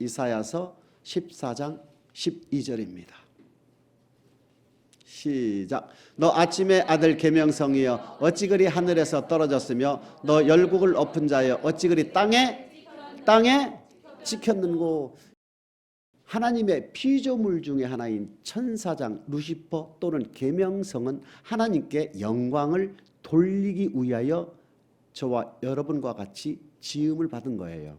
이사야서 14장 12절입니다. 시작. 너 아침의 아들 계명성이여 어찌 그리 하늘에서 떨어졌으며 너 열국을 엎은 자여 어찌 그리 땅에 찍혔는고. 하나님의 피조물 중에 하나인 천사장 루시퍼 또는 계명성은 하나님께 영광을 돌리기 위하여 저와 여러분과 같이 지음을 받은 거예요.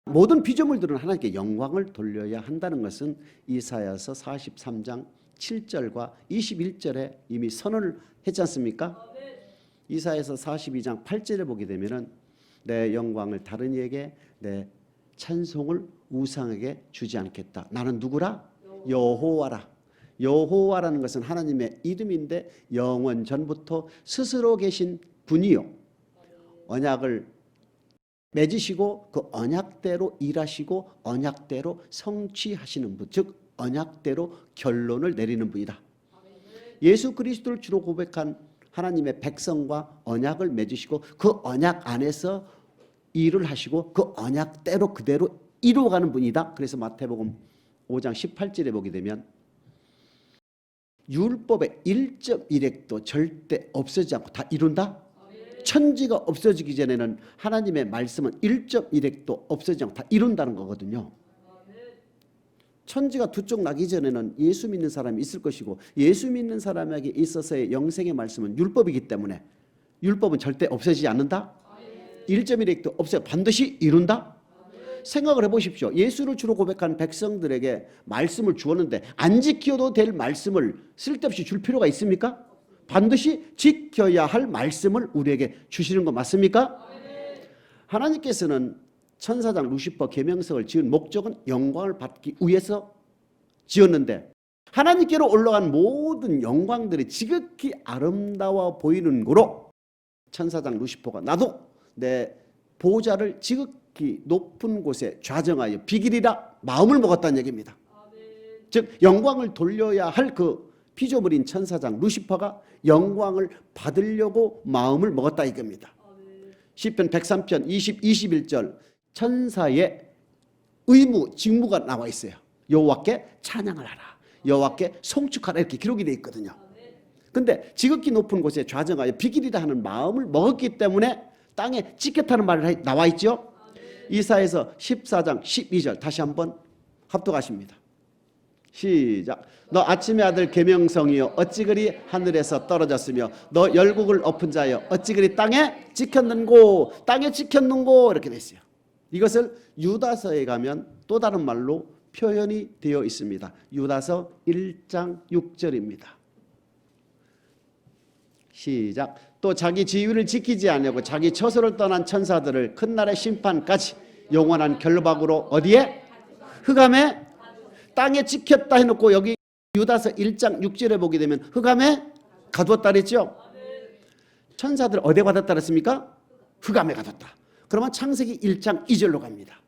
모든 피조물들은 하나님께 영광을 돌려야 한다는 것은 이사야서 43장 7절과 21절에 이미 선언을 했지 않습니까? 이사야서 42장 8절에 보게 되면은 내 영광을 다른 이에게, 내 찬송을 우상에게 주지 않겠다. 나는 누구라? 여호와라. 여호와라는 것은 하나님의 이름인데 영원 전부터 스스로 계신 분이요, 언약을 맺으시고 그 언약대로 일하시고 언약대로 성취하시는 분, 즉 언약대로 결론을 내리는 분이다. 예수 그리스도를 주로 고백한 하나님의 백성과 언약을 맺으시고 그 언약 안에서 일을 하시고 그 언약대로 그대로 이루어가는 분이다. 그래서 마태복음 5장 18절에 보게 되면 율법의 1.1획도 절대 없어지지 않고 다 이룬다. 천지가 없어지기 전에는 하나님의 말씀은 1.1획도 없어지지 않고 다 이룬다는 거거든요. 천지가 두 쪽 나기 전에는 예수 믿는 사람이 있을 것이고 예수 믿는 사람에게 있어서의 영생의 말씀은 율법이기 때문에 율법은 절대 없어지지 않는다. 1.1획도 없어요. 반드시 이룬다. 생각을 해보십시오. 예수를 주로 고백한 백성들에게 말씀을 주었는데 안 지켜도 될 말씀을 쓸데없이 줄 필요가 있습니까? 반드시 지켜야 할 말씀을 우리에게 주시는 거 맞습니까? 하나님께서는 천사장 루시퍼 계명성을 지은 목적은 영광을 받기 위해서 지었는데 하나님께로 올라간 모든 영광들이 지극히 아름다워 보이는 거로 천사장 루시퍼가 나도 내 보좌를 지극히 높은 곳에 좌정하여 비기리라 마음을 먹었다는 얘기입니다. 즉 영광을 돌려야 할 그 피조물인 천사장 루시퍼가 영광을 받으려고 마음을 먹었다 이겁니다. 시편 103편 20, 21절 천사의 의무, 직무가 나와 있어요. 여호와께 찬양을 하라, 여호와께 송축하라 이렇게 기록이 되어 있거든요. 근데 지극히 높은 곳에 좌정하여 비기리라 하는 마음을 먹었기 때문에 땅에 찍혔다는 말이 나와 있죠. 이사야서 14장 12절 다시 한번 합독하십니다. 시작. 너 아침의 아들 계명성이여 어찌 그리 하늘에서 떨어졌으며 너 열국을 엎은 자여 어찌 그리 땅에 찍혔는고. 땅에 찍혔는고 이렇게 돼 있어요. 이것을 유다서에 가면 또 다른 말로 표현이 되어 있습니다. 유다서 1장 6절입니다. 시작. 또 자기 지위를 지키지 않으려고 자기 처소를 떠난 천사들을 큰 날의 심판까지 영원한 결박으로 어디에? 흑암에 땅에 찍혔다 해놓고 여기 유다서 1장 6절에 보게 되면 흑암에 가두었다 그랬죠. 천사들 어디에 가뒀다 그랬습니까? 흑암에 가뒀다. 그러면 창세기 1장 2절로 갑니다.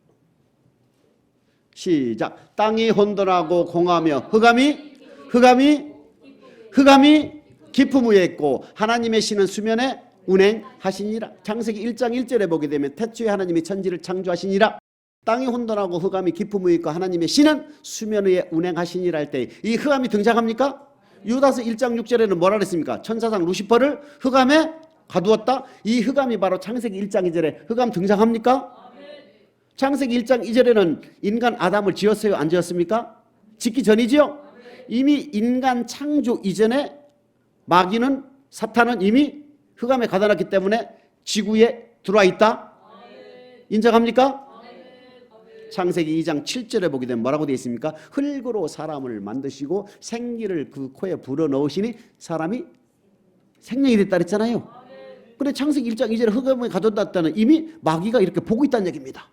시작. 땅이 혼돈하고 공하며 흑암이 깊음 위에 있고 하나님의 신은 수면에 운행하시니라. 창세기 1장 1절에 보게 되면 태초에 하나님이 천지를 창조하시니라. 땅이 혼돈하고 흑암이 깊음 위에 있고 하나님의 신은 수면 위에 운행하시니라 할 때 이 흑암이 등장합니까? 유다서 1장 6절에는 뭐라 그랬습니까? 천사장 루시퍼를 흑암에 가두었다. 이 흑암이 바로 창세기 1장 2절에 흑암 등장합니까? 창세기 1장 2절에는 인간 아담을 지었어요? 안 지었습니까? 짓기 전이지요? 이미 인간 창조 이전에 마귀는, 사탄은 이미 흑암에 가둬놨기 때문에 지구에 들어와 있다. 인정합니까? 창세기 2장 7절에 보게 되면 뭐라고 되어 있습니까? 흙으로 사람을 만드시고 생기를 그 코에 불어넣으시니 사람이 생명이 됐다 그랬잖아요. 그런데 창세기 1장 2절에 흑암에 가둬놨다는 이미 마귀가 이렇게 보고 있다는 얘기입니다.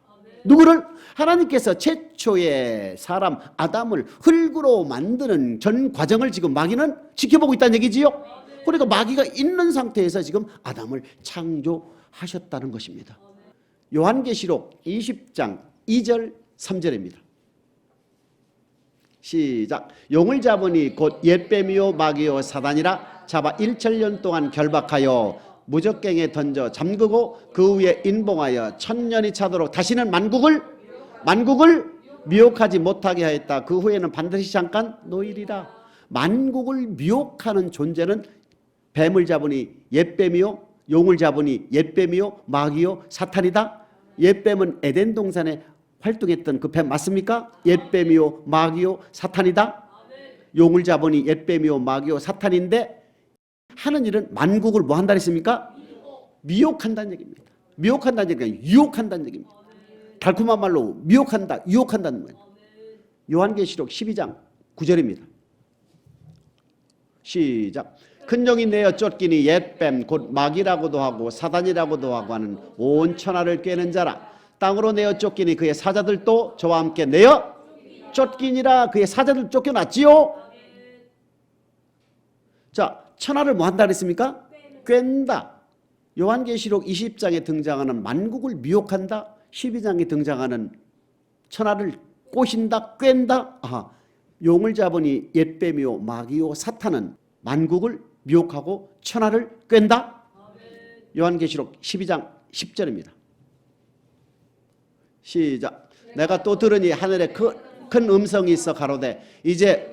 누구를? 하나님께서 최초의 사람 아담을 흙으로 만드는 전 과정을 지금 마귀는 지켜보고 있다는 얘기지요. 그러니까 마귀가 있는 상태에서 지금 아담을 창조하셨다는 것입니다. 요한계시록 20장 2절 3절입니다. 시작. 용을 잡으니 곧 옛뱀이요 마귀요 사단이라 잡아 1천년 동안 결박하여 무적갱에 던져 잠그고 그 위에 인봉하여 천년이 차도록 다시는 만국을 만국을 미혹하지 못하게 하였다. 그 후에는 반드시 잠깐 노일이라. 만국을 미혹하는 존재는 뱀을 잡으니 옛뱀이요, 용을 잡으니 옛뱀이요, 마귀요, 사탄이다. 옛뱀은 에덴 동산에 활동했던 그 뱀 맞습니까? 옛뱀이요, 마귀요, 사탄이다. 용을 잡으니 옛뱀이요, 마귀요, 사탄인데 하는 일은 만국을 뭐 한다 했습니까? 미혹한다는 얘기입니다. 미혹한다는 얘기가 유혹한다는 얘기입니다. 달콤한 말로 미혹한다, 유혹한다는 거예요. 요한계시록 12장 9절입니다. 시작. 큰 영이 내어 쫓기니 옛뱀 곧 마귀라고도 하고 사단이라고도 하고 하는 온 천하를 꿰는 자라. 땅으로 내어 쫓기니 그의 사자들도 저와 함께 내어 쫓기니라. 그의 사자들 쫓겨났지요. 자, 천하를 뭐 한다 그랬습니까? 꿰는다. 요한계시록 20장에 등장하는 만국을 미혹한다. 12장에 등장하는 천하를 꼬신다, 꿰는다. 아하, 용을 잡으니 옛뱀이요, 마귀요, 사탄은 만국을 미혹하고 천하를 꿰는다. 요한계시록 12장 10절입니다. 시작. 내가 또 들으니 하늘에 큰 음성이 있어 가로되 이제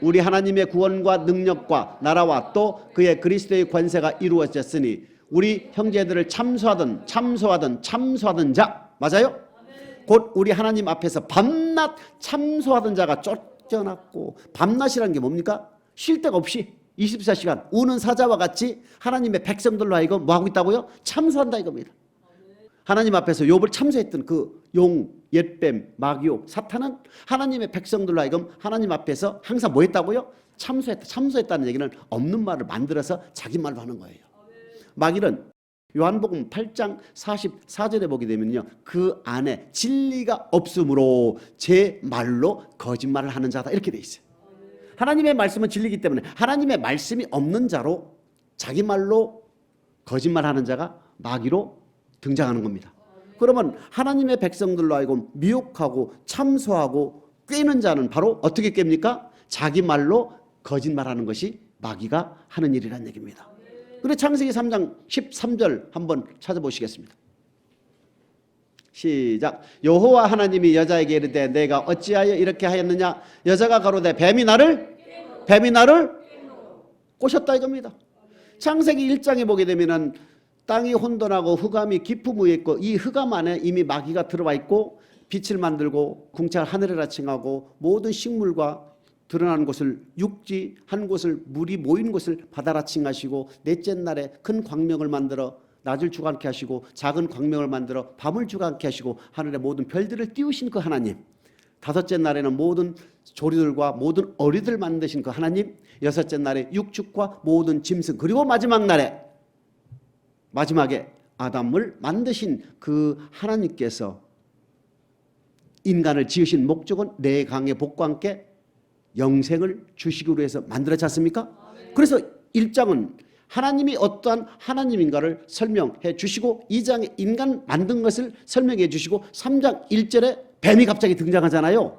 우리 하나님의 구원과 능력과 나라와 또 그의 그리스도의 권세가 이루어졌으니 우리 형제들을 참소하던 자 맞아요? 곧 우리 하나님 앞에서 밤낮 참소하던 자가 쫓겨났고, 밤낮이라는 게 뭡니까? 쉴 데가 없이 24시간 우는 사자와 같이 하나님의 백성들로 하여금 뭐하고 있다고요? 참소한다 이겁니다. 하나님 앞에서 욥을 참소했던 그 용, 옛뱀, 마귀요, 사탄은 하나님의 백성들로 하여금 하나님 앞에서 항상 뭐 했다고요? 참소했다. 참소했다는 얘기는 없는 말을 만들어서 자기 말로 하는 거예요. 마귀는 요한복음 8장 44절에 보게 되면요, 그 안에 진리가 없으므로 제 말로 거짓말을 하는 자다 이렇게 돼 있어요. 하나님의 말씀은 진리이기 때문에 하나님의 말씀이 없는 자로 자기 말로 거짓말하는 자가 마귀로 등장하는 겁니다. 그러면 하나님의 백성들로 하여금 미혹하고 참소하고 꿰는 자는 바로 어떻게 깹니까? 자기 말로 거짓말하는 것이 마귀가 하는 일이라는 얘기입니다. 그래서 창세기 3장 13절 한번 찾아보시겠습니다. 시작. 여호와 하나님이 여자에게 이르되 내가 어찌하여 이렇게 하였느냐? 여자가 가로되 뱀이 나를 꼬셨다 이겁니다. 창세기 1장에 보게 되면은 땅이 혼돈하고 흑암이 깊음 위에 있고, 이 흑암 안에 이미 마귀가 들어와 있고 빛을 만들고 궁창을 하늘에라 칭하고 모든 식물과 드러나는 곳을 육지 한 곳을 물이 모이는 곳을 바다라 칭하시고, 넷째 날에 큰 광명을 만들어 낮을 주관케 하시고 작은 광명을 만들어 밤을 주관케 하시고 하늘의 모든 별들을 띄우신 그 하나님, 다섯째 날에는 모든 조리들과 모든 어리들 만드신 그 하나님, 여섯째 날에 육축과 모든 짐승, 그리고 마지막에 아담을 만드신 그 하나님께서 인간을 지으신 목적은 내 강의 복과 함께 영생을 주시기로 해서 만들었지 않습니까? 그래서 1장은 하나님이 어떠한 하나님인가를 설명해 주시고, 2장에 인간 만든 것을 설명해 주시고, 3장 1절에 뱀이 갑자기 등장하잖아요.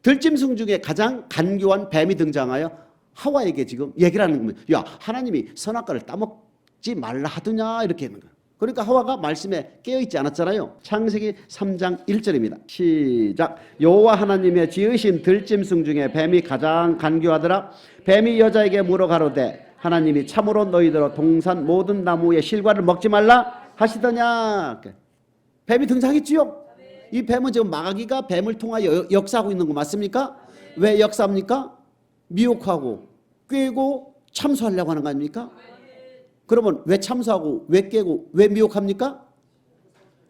들짐승 중에 가장 간교한 뱀이 등장하여 하와에게 지금 얘기를 하는 겁니다. 야, 하나님이 선악과를 따먹지 말라 하더냐 이렇게 하는 거예요. 그러니까 하와가 말씀에 깨어있지 않았잖아요. 창세기 3장 1절입니다. 시작. 여호와 하나님의 지으신 들짐승 중에 뱀이 가장 간교하더라. 뱀이 여자에게 물어 가로되 하나님이 참으로 너희들어 동산 모든 나무의 실과를 먹지 말라 하시더냐. 뱀이 등장했지요. 이 뱀은 지금 마귀가 뱀을 통하여 역사하고 있는 거 맞습니까? 왜 역사합니까? 미혹하고 꿰고 참소하려고 하는 거 아닙니까? 그러면 왜 참소하고 왜 깨고 왜 미혹합니까?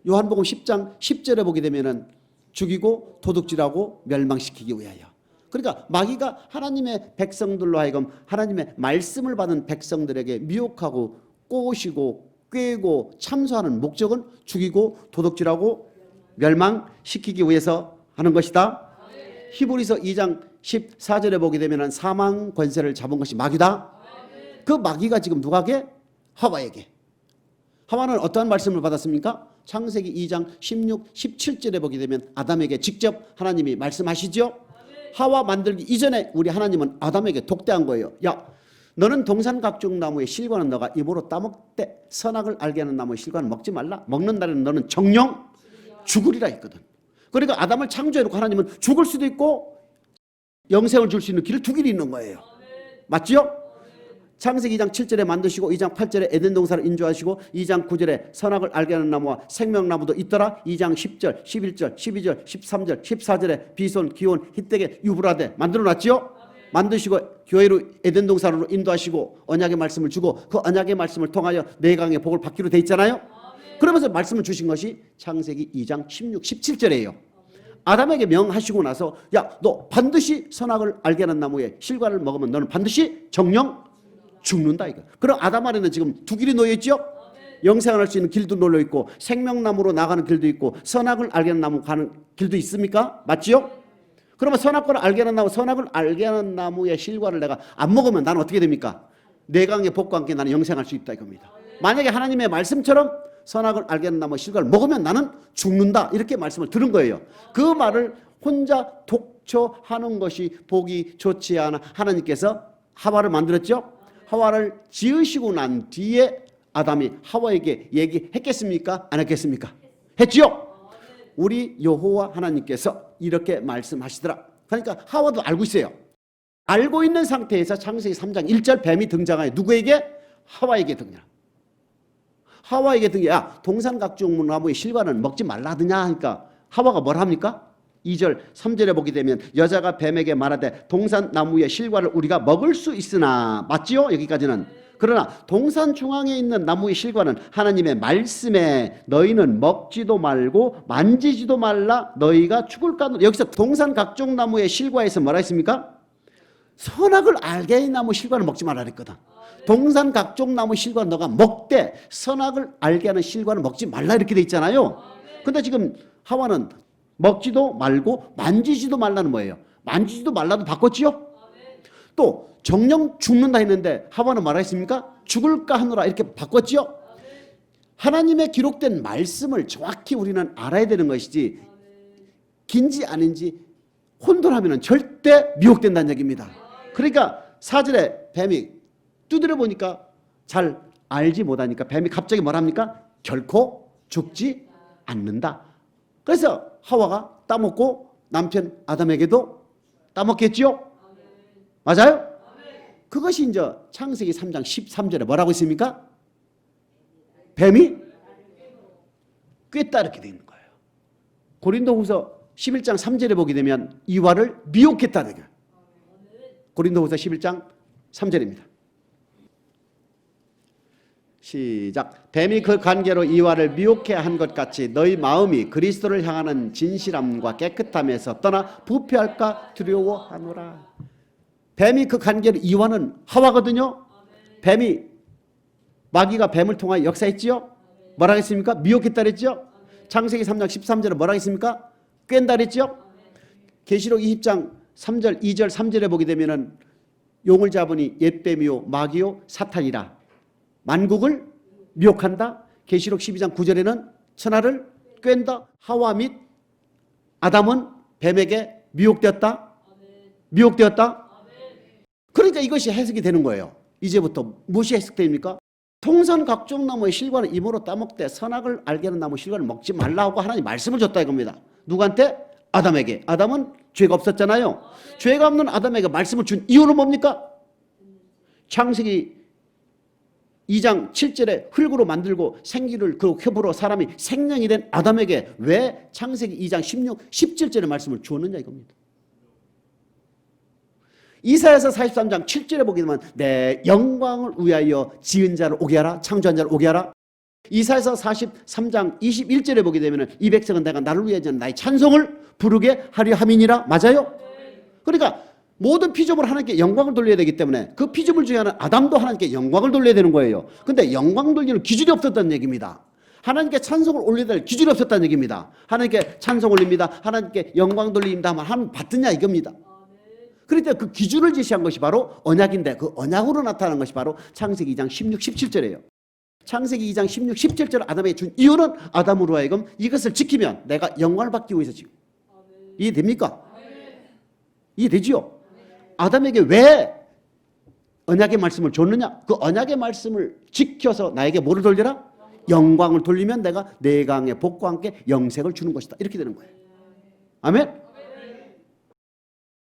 요한복음 10장 10절에 보게 되면은 죽이고 도둑질하고 멸망시키기 위하여. 그러니까 마귀가 하나님의 백성들로 하여금 하나님의 말씀을 받은 백성들에게 미혹하고 꼬시고 꿰고 참소하는 목적은 죽이고 도둑질하고 멸망시키기 위해서 하는 것이다. 히브리서 2장 14절에 보게 되면은 사망 권세를 잡은 것이 마귀다. 그 마귀가 지금 누가에게? 하와에게. 하와는 어떠한 말씀을 받았습니까? 창세기 2장 16, 17절에 보게 되면 아담에게 직접 하나님이 말씀하시죠. 하와 만들기 이전에 우리 하나님은 아담에게 독대한 거예요. 야, 너는 동산 각종 나무의 실과는 너가 입으로 따먹되 선악을 알게 하는 나무의 실과는 먹지 말라. 먹는 날에는 너는 정령 죽으리라 했거든. 그러니까 아담을 창조해놓고 하나님은 죽을 수도 있고 영생을 줄 수 있는 길을 두 길이 있는 거예요. 맞지요? 창세기 2장 7절에 만드시고 2장 8절에 에덴 동산을 인조하시고 2장 9절에 선악을 알게 하는 나무와 생명나무도 있더라. 2장 10절, 11절, 12절, 13절, 14절에 비손, 기온, 히데게, 유브라데 만들어놨지요? 만드시고 교회로 에덴 동산으로 인도하시고 언약의 말씀을 주고 그 언약의 말씀을 통하여 내강의 복을 받기로 돼 있잖아요. 그러면서 말씀을 주신 것이 창세기 2장 16, 17절이에요. 아담에게 명하시고 나서 야, 너 반드시 선악을 알게 하는 나무의 실과를 먹으면 너는 반드시 정령 죽는다 이거. 그럼 아담 안에는 지금 두 길이 놓여 있죠. 영생을 할 수 있는 길도 놓여 있고 생명나무로 나가는 길도 있고 선악을 알게 하는 나무 가는 길도 있습니까? 맞지요? 그러면 선악을 알게 하는 나무, 선악을 알게 하는 나무의 실과를 내가 안 먹으면 나는 어떻게 됩니까? 내강의 복과 함께 나는 영생할 수 있다 이겁니다. 만약에 하나님의 말씀처럼 선악을 알게 하는 나무의 실과를 먹으면 나는 죽는다 이렇게 말씀을 들은 거예요. 그 말을 혼자 독초하는 것이 보기 좋지 않아 하나님께서 하와를 만들었죠. 하와를 지으시고 난 뒤에 아담이 하와에게 얘기했겠습니까? 안 했겠습니까? 했지요. 우리 여호와 하나님께서 이렇게 말씀하시더라. 그러니까 하와도 알고 있어요. 알고 있는 상태에서 창세기 3장 1절 뱀이 등장하여 누구에게? 하와에게 등장. 하와에게 등장. 야, 동산 각종 나무의 실과는 먹지 말라 하더냐 하니까 하와가 뭘 합니까? 2절 3절에 보게 되면 여자가 뱀에게 말하되 동산 나무의 실과를 우리가 먹을 수 있으나 맞지요? 여기까지는. 그러나 동산 중앙에 있는 나무의 실과는 하나님의 말씀에 너희는 먹지도 말고 만지지도 말라 너희가 죽을까. 여기서 동산 각종 나무의 실과에서 뭐라 했습니까? 선악을 알게 하는 나무 실과는 먹지 말라 그랬거든. 동산 각종 나무 실과는 너가 먹되 선악을 알게 하는 실과는 먹지 말라 이렇게 돼 있잖아요. 근데 지금 하와는 먹지도 말고 만지지도 말라는 뭐예요? 만지지도 말라도 바꿨지요? 또 정령 죽는다 했는데 하와는 뭐라 했습니까? 죽을까 하노라 이렇게 바꿨지요? 하나님의 기록된 말씀을 정확히 우리는 알아야 되는 것이지 긴지 아닌지 혼돈하면 절대 미혹된다는 얘기입니다. 그러니까 4절에 뱀이 두드려 보니까 잘 알지 못하니까 뱀이 갑자기 뭐랍니까? 결코 죽지 않는다. 그래서 하와가 따먹고 남편 아담에게도 따먹겠지요? 맞아요? 그것이 이제 창세기 3장 13절에 뭐라고 있습니까? 뱀이 꿰다 이렇게 되는 거예요. 고린도후서 11장 3절에 보게 되면 이와를 미혹했다는 거예요. 고린도후서 11장 3절입니다. 시작. 뱀이 그 관계로 이와를 미혹해 한 것 같이 너희 마음이 그리스도를 향하는 진실함과 깨끗함에서 떠나 부패할까 두려워하노라. 뱀이 그 관계로 이와는 하와거든요. 뱀이 마귀가 뱀을 통하여 역사했지요. 뭐라 했습니까? 미혹했다 그랬죠. 창세기 3장 13절에 뭐라 했습니까? 꿰다 그랬죠. 계시록 20장 3절 2절 3절에 보게 되면은 용을 잡으니 옛뱀이요 마귀요 사탄이라 만국을 미혹한다. 계시록 12장 9절에는 천하를 꿰다. 하와 및 아담은 뱀에게 미혹되었다. 미혹되었다. 그러니까 이것이 해석이 되는 거예요. 이제부터 무엇이 해석됩니까? 동산 각종 나무의 실과는 입으로 따먹되 선악을 알게 하는 나무 실과를 먹지 말라고 하나님 말씀을 줬다 이겁니다. 누구한테? 아담에게. 아담은 죄가 없었잖아요. 죄가 없는 아담에게 말씀을 준 이유는 뭡니까? 창세기 2장 7절에 흙으로 만들고 생기를 그 흡으로 사람이 생명이 된 아담에게 왜 창세기 2장 16, 17절의 말씀을 주었느냐 이겁니다. 이사야서 43장 7절에 보게 되면 내 영광을 위하여 지은 자를 오게 하라. 창조한 자를 오게 하라. 이사야서 43장 21절에 보게 되면 이 백성은 내가 나를 위하여 지은 나의 찬송을 부르게 하려 함이니라. 맞아요? 그러니까 모든 피조물 하나님께 영광을 돌려야 되기 때문에 그 피조물 중에 하나 아담도 하나님께 영광을 돌려야 되는 거예요. 근데 영광 돌리는 기준이 없었다는 얘기입니다. 하나님께 찬송을 올려야 될 기준이 없었다는 얘기입니다. 하나님께 찬송 올립니다. 하나님께 영광 돌립니다 하면 하나님 받느냐 이겁니다. 그러니까 그 기준을 제시한 것이 바로 언약인데 그 언약으로 나타난 것이 바로 창세기 2장 16, 17절이에요. 창세기 2장 16, 17절 아담에게 준 이유는 아담으로 하여금 이것을 지키면 내가 영광을 받기 위해서 지금. 이해됩니까? 이해되지요? 아담에게 왜 언약의 말씀을 줬느냐? 그 언약의 말씀을 지켜서 나에게 뭐를 돌려라? 영광을 돌리면 내가 내강의 복과 함께 영생을 주는 것이다. 이렇게 되는 거예요. 아멘?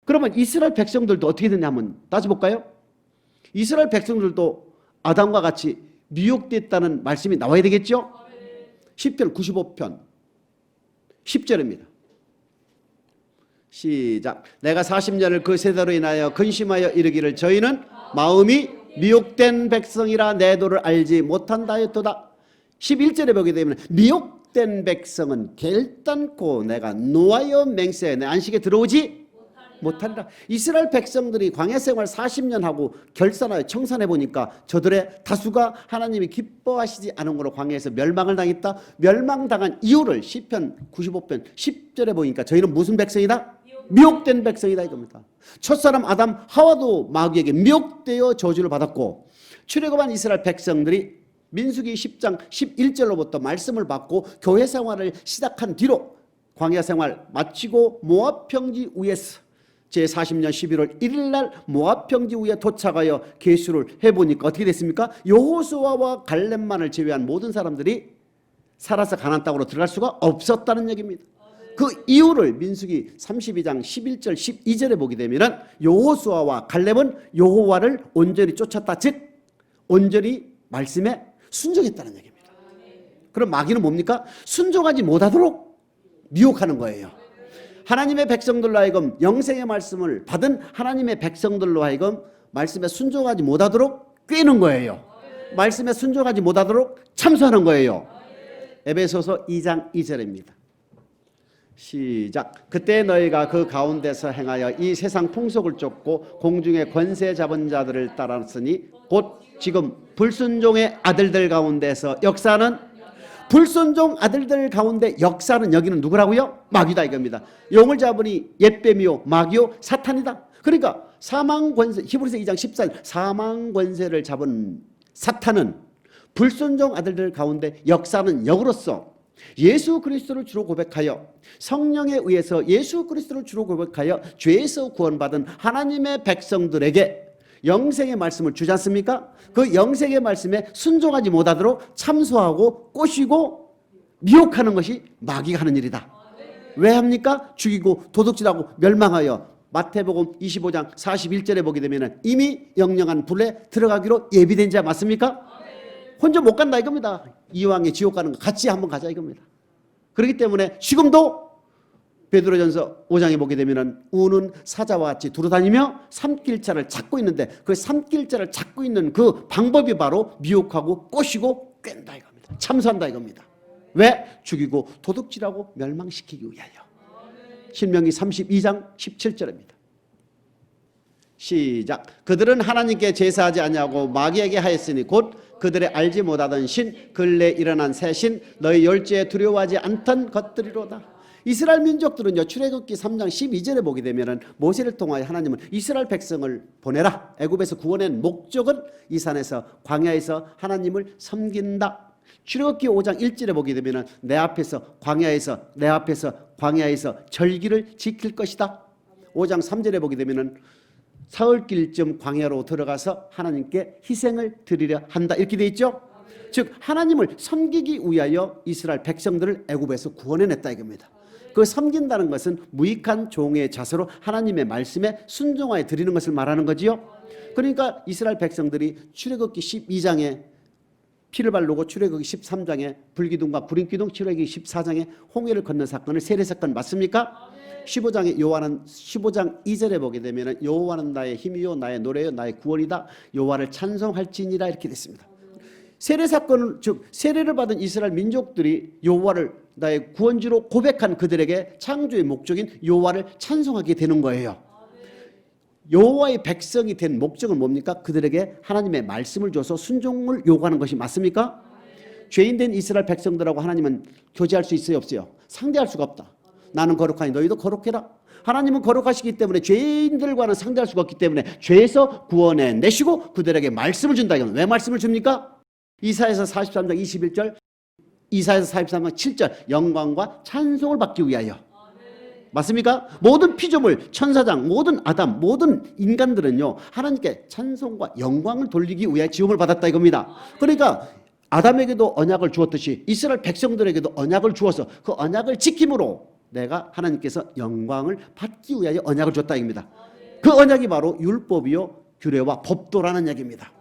그러면 이스라엘 백성들도 어떻게 됐냐 한번 따져볼까요? 이스라엘 백성들도 아담과 같이 미혹됐다는 말씀이 나와야 되겠죠? 시편 95편 10절입니다. 시작. 내가 40년을 그 세대로 인하여 근심하여 이르기를 저희는 마음이 미혹된 백성이라 내 도를 알지 못한다였도다. 11절에 보게 되면 미혹된 백성은 결단코 내가 노하여 맹세하여 내 안식에 들어오지 못하리라. 이스라엘 백성들이 광야 생활 40년 하고 결산하여 청산해 보니까 저들의 다수가 하나님이 기뻐하시지 않은 거로 광야에서 멸망을 당했다. 멸망당한 이유를 시편 95편 10절에 보니까 저희는 무슨 백성이다? 미혹된 백성이다 이겁니다. 첫사람 아담 하와도 마귀에게 미혹되어 저주를 받았고 출애굽한 이스라엘 백성들이 민수기 10장 11절로부터 말씀을 받고 교회 생활을 시작한 뒤로 광야 생활 마치고 모압 평지 위에서 제40년 11월 1일 날 모압 평지 위에 도착하여 계수를 해보니까 어떻게 됐습니까? 여호수아와 갈렙만을 제외한 모든 사람들이 살아서 가나안 땅으로 들어갈 수가 없었다는 얘기입니다. 그 이유를 민수기 32장 11절 12절에 보게 되면 여호수아와 갈렙은 여호와를 온전히 쫓았다. 즉 온전히 말씀에 순종했다는 얘기입니다. 그럼 마귀는 뭡니까? 순종하지 못하도록 미혹하는 거예요. 하나님의 백성들로 하여금 영생의 말씀을 받은 하나님의 백성들로 하여금 말씀에 순종하지 못하도록 꾀는 거예요. 말씀에 순종하지 못하도록 참소하는 거예요. 에베소서 2장 2절입니다. 시작. 그때 너희가 그 가운데서 행하여 이 세상 풍속을 쫓고 공중의 권세 잡은 자들을 따랐으니 곧 지금 불순종의 아들들 가운데서 역사는 불순종 아들들 가운데 역사는 여기는 누구라고요? 마귀다 이겁니다. 용을 잡으니 옛뱀이요 마귀요 사탄이다. 그러니까 사망 권세 히브리서 2장 14절 사망 권세를 잡은 사탄은 불순종 아들들 가운데 역사는 역으로서 예수 그리스도를 주로 고백하여 성령에 의해서 예수 그리스도를 주로 고백하여 죄에서 구원받은 하나님의 백성들에게 영생의 말씀을 주지 않습니까? 그 영생의 말씀에 순종하지 못하도록 참소하고 꼬시고 미혹하는 것이 마귀가 하는 일이다. 왜 합니까? 죽이고 도둑질하고 멸망하여 마태복음 25장 41절에 보게 되면 이미 영영한 불에 들어가기로 예비된 자 맞습니까? 혼자 못 간다 이겁니다. 이왕에 지옥 가는 거 같이 한번 가자 이겁니다. 그렇기 때문에 지금도 베드로전서 5장에 보게 되면 우는 사자와 같이 두루다니며 삼킬자를 찾고 있는데 그 삼킬자를 찾고 있는 그 방법이 바로 미혹하고 꼬시고 꿰는다 이겁니다. 참소한다 이겁니다. 왜? 죽이고 도둑질하고 멸망시키기 위하여. 신명기 32장 17절입니다. 시작. 그들은 하나님께 제사하지 아니하고 마귀에게 하였으니 곧 그들의 알지 못하던 신 근래 일어난 새 신 너희 열죄에 두려워하지 않던 것들이로다. 이스라엘 민족들은요 출애굽기 3장 12절에 보게 되면은 모세를 통하여 하나님은 이스라엘 백성을 보내라 애굽에서 구원한 목적은 이 산에서 광야에서 하나님을 섬긴다. 출애굽기 5장 1절에 보게 되면은 내 앞에서 광야에서 절기를 지킬 것이다. 5장 3절에 보게 되면은 사흘길쯤 광야로 들어가서 하나님께 희생을 드리려 한다 이렇게 돼 있죠. 즉 하나님을 섬기기 위하여 이스라엘 백성들을 애굽에서 구원해냈다 이겁니다. 그 섬긴다는 것은 무익한 종의 자세로 하나님의 말씀에 순종하여 드리는 것을 말하는 거지요. 그러니까 이스라엘 백성들이 출애굽기 12장에 피를 바르고 출애굽기 13장에 불기둥과 구름기둥, 출애굽기 14장에 홍해를 건넌 사건을 세례 사건 맞습니까? 15장에 요한은 15장 2절에 보게 되면 여호와는 나의 힘이요 나의 노래요 나의 구원이다 여호와를 찬송할지니라 이렇게 됐습니다. 세례 사건은 즉 세례를 받은 이스라엘 민족들이 여호와를 나의 구원주로 고백한 그들에게 창조의 목적인 여호와를 찬송하게 되는 거예요. 여호와의 백성이 된 목적은 뭡니까? 그들에게 하나님의 말씀을 줘서 순종을 요구하는 것이 맞습니까? 죄인된 이스라엘 백성들하고 하나님은 교제할 수 있어요 없어요? 상대할 수가 없다. 나는 거룩하니 너희도 거룩해라. 하나님은 거룩하시기 때문에 죄인들과는 상대할 수가 없기 때문에 죄에서 구원해 내시고 그들에게 말씀을 준다. 이건 왜 말씀을 줍니까? 이사야서 43장 21절 이사야서 43장 7절 영광과 찬송을 받기 위하여. 맞습니까? 모든 피조물, 천사장, 모든 아담, 모든 인간들은요 하나님께 찬송과 영광을 돌리기 위해 지음을 받았다 이겁니다. 그러니까 아담에게도 언약을 주었듯이 이스라엘 백성들에게도 언약을 주어서 그 언약을 지킴으로 내가 하나님께서 영광을 받기 위하여 언약을 줬다 입니다. 그 언약이 바로 율법이요 규례와 법도라는 얘기입니다.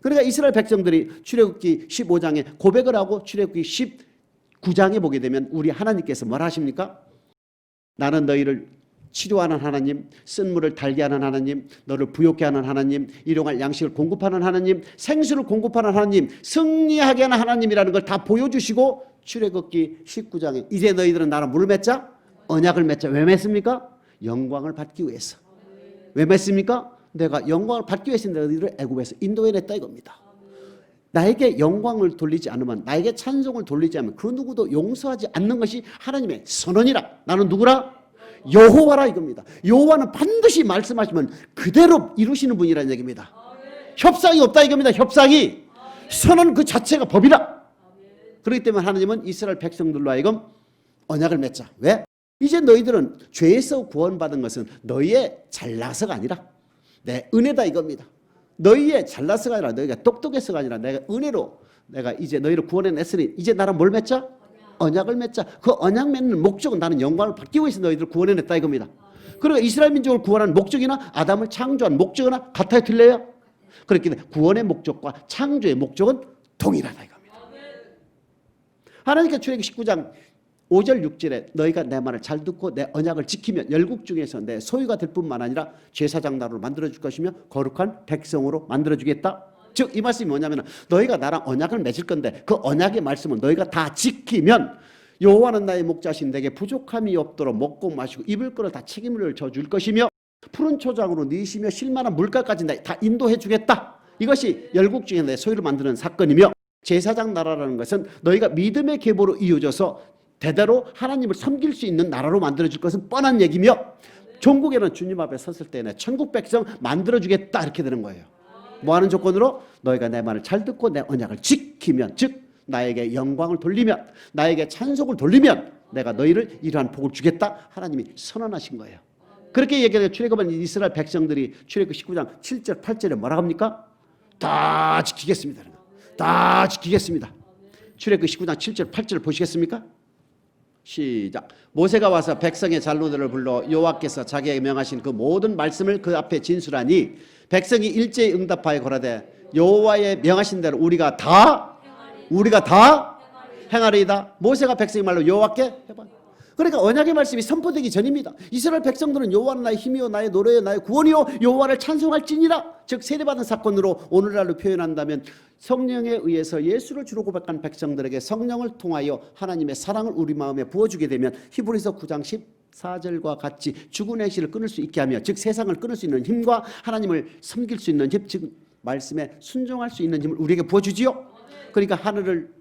그러니까 이스라엘 백성들이 출애굽기 15장에 고백을 하고 출애굽기 19장에 보게 되면 우리 하나님께서 뭐라 하십니까? 나는 너희를 치료하는 하나님, 쓴 물을 달게 하는 하나님, 너를 부욕케 하는 하나님, 일용할 양식을 공급하는 하나님, 생수를 공급하는 하나님, 승리하게 하는 하나님이라는 걸 다 보여주시고 출애굽기 19장에 이제 너희들은 나랑 물을 맺자? 언약을 맺자. 왜 맺습니까? 영광을 받기 위해서. 왜 맺습니까? 내가 영광을 받기 위해서 너희들을 애굽에서 인도해냈다 이겁니다. 나에게 영광을 돌리지 않으면, 나에게 찬송을 돌리지 않으면 그 누구도 용서하지 않는 것이 하나님의 선언이라. 나는 누구라? 여호와라 이겁니다. 여호와는 반드시 말씀하시면 그대로 이루시는 분이라는 얘기입니다. 협상이 없다 이겁니다. 협상이. 선언 그 자체가 법이라. 그렇기 때문에 하나님은 이스라엘 백성들로 하여금 언약을 맺자. 왜? 이제 너희들은 죄에서 구원받은 것은 너희의 잘나서가 아니라 내 은혜다 이겁니다. 너희의 잘나서가 아니라, 너희가 똑똑해서가 아니라 내가 은혜로 내가 이제 너희를 구원해냈으니 이제 나랑 뭘 맺자? 언약을 맺자. 그 언약 맺는 목적은 나는 영광을 받기 위해서 너희들을 구원해냈다 이겁니다. 그러니까 이스라엘 민족을 구원하는 목적이나 아담을 창조한 목적이나 같아요 틀려요? 그렇기 때문에 구원의 목적과 창조의 목적은 동일하다 이겁니다. 하나님께서 출애굽기 19장 5절 6절에 너희가 내 말을 잘 듣고 내 언약을 지키면 열국 중에서 내 소유가 될 뿐만 아니라 제사장 나라로 만들어줄 것이며 거룩한 백성으로 만들어주겠다. 즉 이 말씀이 뭐냐면 너희가 나랑 언약을 맺을 건데 그 언약의 말씀은 너희가 다 지키면 여호와는 나의 목자신 내게 부족함이 없도록 먹고 마시고 입을 거를 다 책임을 져줄 것이며 푸른 초장으로 니시며 실만한 물가까지 다 인도해 주겠다. 이것이 열국 중에 내 소유를 만드는 사건이며 제사장 나라라는 것은 너희가 믿음의 계보로 이어져서 대대로 하나님을 섬길 수 있는 나라로 만들어줄 것은 뻔한 얘기며 종국에는 주님 앞에 섰을 때는 천국 백성 만들어주겠다 이렇게 되는 거예요. 뭐하는 조건으로? 너희가 내 말을 잘 듣고 내 언약을 지키면, 즉 나에게 영광을 돌리면, 나에게 찬송을 돌리면 내가 너희를 이러한 복을 주겠다 하나님이 선언하신 거예요. 그렇게 얘기하는 출애굽한 이스라엘 백성들이 출애굽 19장 7절 8절에 뭐라고 합니까? 다 지키겠습니다. 다 지키겠습니다. 출애굽 19장 7절 8절 보시겠습니까? 시작. 모세가 와서 백성의 잔로들을 불러 여호와께서 자기에게 명하신 그 모든 말씀을 그 앞에 진술하니 백성이 일제히 응답하여 고라되 여호와의 명하신 대로 우리가 다 행하리이다. 모세가 백성의 말로 여호와께 해봐. 그러니까 언약의 말씀이 선포되기 전입니다. 이스라엘 백성들은 여호와는 나의 힘이요 나의 노래요 나의 구원이요 여호와를 찬송할지니라. 즉 세례받은 사건으로 오늘날로 표현한다면 성령에 의해서 예수를 주로 고백한 백성들에게 성령을 통하여 하나님의 사랑을 우리 마음에 부어주게 되면 히브리서 9장 14절과 같이 죽은 씨를 끊을 수 있게 하며, 즉 세상을 끊을 수 있는 힘과 하나님을 섬길 수 있는 힘, 즉 말씀에 순종할 수 있는 힘을 우리에게 부어주지요. 그러니까 하늘을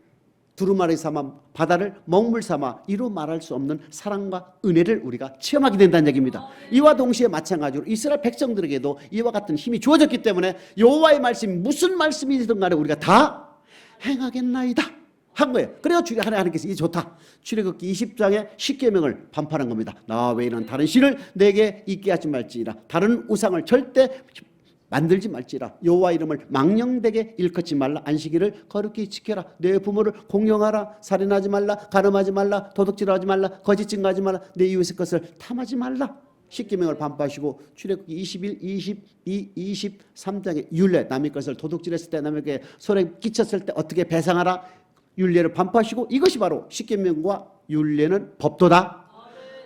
두루마리 삼아 바다를 먹물 삼아 이루 말할 수 없는 사랑과 은혜를 우리가 체험하게 된다는 얘기입니다. 이와 동시에 마찬가지로 이스라엘 백성들에게도 이와 같은 힘이 주어졌기 때문에 여호와의 말씀이 무슨 말씀이든 간에 우리가 다 행하겠나이다 한 거예요. 그래서 하나님께서 이게 좋다. 출애굽기 20장에 십계명을 반파한 겁니다. 나와 외에는 다른 신을 내게 있게 하지 말지니라. 다른 우상을 절대 만들지 말지라. 여호와 이름을 망령되게 일컫지 말라. 안식일을 거룩히 지켜라. 내 부모를 공경하라. 살인하지 말라. 간음하지 말라. 도둑질하지 말라. 거짓 증거하지 말라. 내 이웃의 것을 탐하지 말라. 십계명을 반파하시고 출애굽기 21, 22, 23장에 율례, 남의 것을 도둑질했을 때 남에게 손에 끼쳤을 때 어떻게 배상하라. 율례를 반파하시고 이것이 바로 십계명과 율례는 법도다.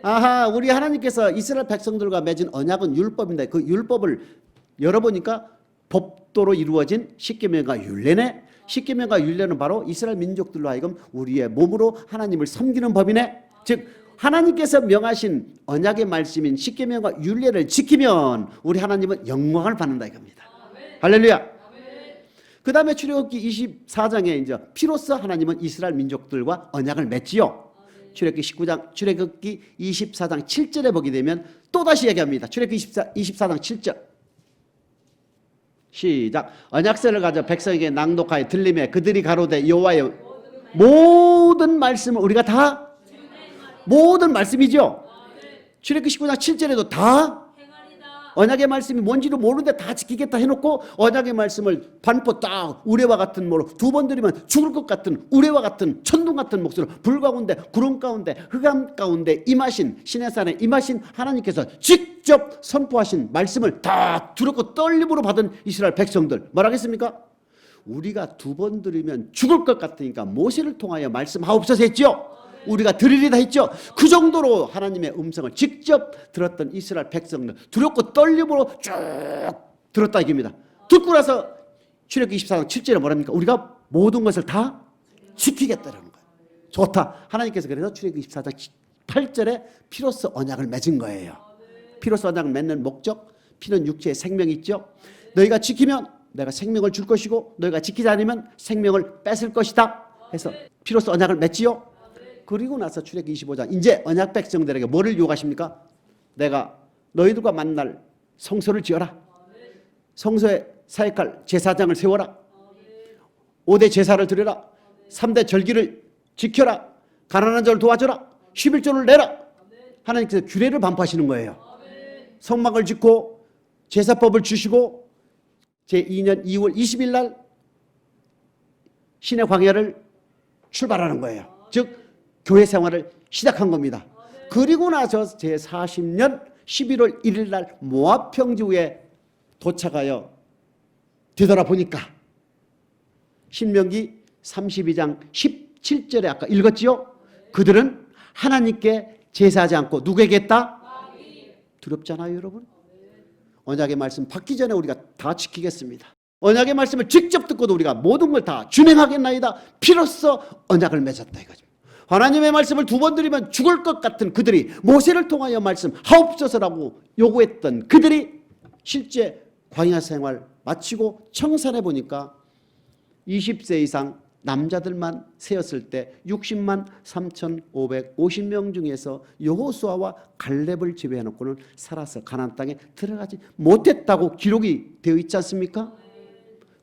아하, 우리 하나님께서 이스라엘 백성들과 맺은 언약은 율법인데 그 율법을 열어보니까 법도로 이루어진 십계명과 율례네. 십계명과 율례는 바로 이스라엘 민족들로 하여금 우리의 몸으로 하나님을 섬기는 법이네. 즉 하나님께서 명하신 언약의 말씀인 십계명과 율례를 지키면 우리 하나님은 영광을 받는다 이겁니다. 할렐루야. 그 다음에 출애굽기 24장에 이제 피로써 하나님은 이스라엘 민족들과 언약을 맺지요. 출애굽기 19장, 출애굽기 24장 7절에 보게 되면 또다시 얘기합니다. 출애굽기 24장 7절. 시작. 언약서를 가져 백성에게 낭독하여 들리매 그들이 가로되 여호와의 모든 말씀을 우리가 다 모든 말씀이죠. 출애굽기 19장 7절에도 다 언약의 말씀이 뭔지도 모르는데 다 지키겠다 해놓고 언약의 말씀을 반포 딱 우레와 같은 뭐로 두 번 들으면 죽을 것 같은 우레와 같은 천둥 같은 목소리로 불 가운데 구름 가운데 흑암 가운데 임하신 신의 산에 임하신 하나님께서 직접 선포하신 말씀을 다 두렵고 떨림으로 받은 이스라엘 백성들 뭐라겠습니까? 우리가 두 번 들으면 죽을 것 같으니까 모세를 통하여 말씀하옵소서 했죠. 우리가 들으리다 했죠. 그 정도로 하나님의 음성을 직접 들었던 이스라엘 백성들 두렵고 떨림으로 쭉 들었다 이깁니다. 듣고 나서 출애굽기 24장 7절에 뭐랍니까? 우리가 모든 것을 다 지키겠다는 거예요. 좋다. 하나님께서 그래서 출애굽기 24장 8절에 피로써 언약을 맺은 거예요. 피로써 언약을 맺는 목적, 피는 육체의 생명이 있죠. 너희가 지키면 내가 생명을 줄 것이고 너희가 지키지 않으면 생명을 뺏을 것이다 해서 피로써 언약을 맺지요. 그리고 나서 출애굽기 25장 이제 언약 백성들에게 뭐를 요구하십니까? 내가 너희들과 만날 성소를 지어라. 성소에 사역할 제사장을 세워라. 5대 제사를 드려라. 3대 절기를 지켜라. 가난한 자를 도와줘라. 11조를 내라. 하나님께서 규례를 반포하시는 거예요. 성막을 짓고 제사법을 주시고 제2년 2월 20일 날 신의 광야를 출발하는 거예요. 즉 교회 생활을 시작한 겁니다. 그리고 나서 제40년 11월 1일 날 모압 평지에 도착하여 되돌아보니까 신명기 32장 17절에 아까 읽었지요? 그들은 하나님께 제사하지 않고 누구에게 했다? 두렵잖아요 여러분. 언약의 말씀 받기 전에 우리가 다 지키겠습니다. 언약의 말씀을 직접 듣고도 우리가 모든 걸 다 준행하겠나이다. 피로써 언약을 맺었다 이거죠. 하나님의 말씀을 두 번 들으면 죽을 것 같은 그들이 모세를 통하여 말씀하옵소서라고 요구했던 그들이 실제 광야 생활 마치고 청산해 보니까 20세 이상 남자들만 세었을 때 60만 3,550명 중에서 여호수아와 갈렙을 제외해놓고는 살아서 가나안 땅에 들어가지 못했다고 기록이 되어 있지 않습니까?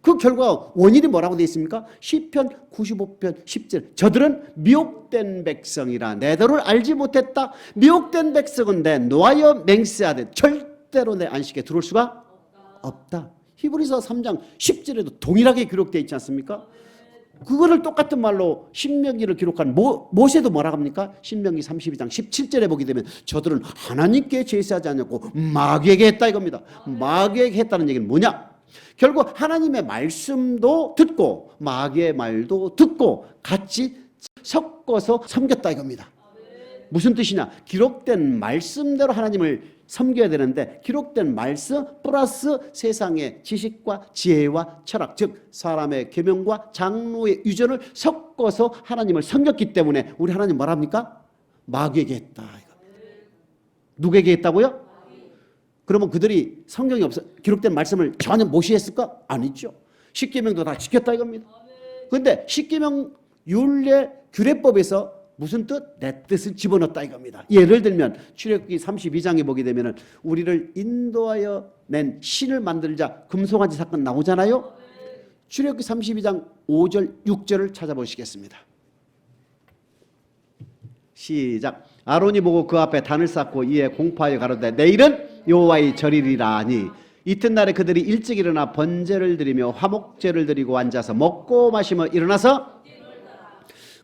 그 결과 원인이 뭐라고 되어 있습니까? 시편 95편 10절 저들은 미혹된 백성이라 내 도를 알지 못했다. 미혹된 백성은 내 노하여 맹세하되 절대로 내 안식에 들어올 수가 없다. 히브리서 3장 10절에도 동일하게 기록되어 있지 않습니까? 그거를 똑같은 말로 신명기를 기록한 모세도 뭐라 합니까? 신명기 32장 17절에 보게 되면 저들은 하나님께 제사하지 않았고 마귀에게 했다 이겁니다. 마귀에게 했다는 얘기는 뭐냐? 결국 하나님의 말씀도 듣고 마귀의 말도 듣고 같이 섞어서 섬겼다 이겁니다. 무슨 뜻이냐? 기록된 말씀대로 하나님을 섬겨야 되는데 기록된 말씀 플러스 세상의 지식과 지혜와 철학 즉 사람의 계명과 장로의 유전을 섞어서 하나님을 섬겼기 때문에 우리 하나님 뭐라 합니까? 마귀에게 했다. 누구에게 했다고요? 그러면 그들이 성경이 없어 기록된 말씀을 전혀 무시했을까? 아니죠. 십계명도 다 지켰다 이겁니다. 그런데 십계명 율례 규례법에서 무슨 뜻? 내 뜻을 집어넣었다 이겁니다. 예를 들면 출애굽기 32장에 보게 되면 우리를 인도하여 낸 신을 만들자 금송아지 사건 나오잖아요. 출애굽기 32장 5절 6절을 찾아보시겠습니다. 시작. 아론이 보고 그 앞에 단을 쌓고 이에 공포하여 가로되 내일은 여호와의 절이리라 하니 이튿날에 그들이 일찍 일어나 번제를 드리며 화목제를 드리고 앉아서 먹고 마시며 일어나서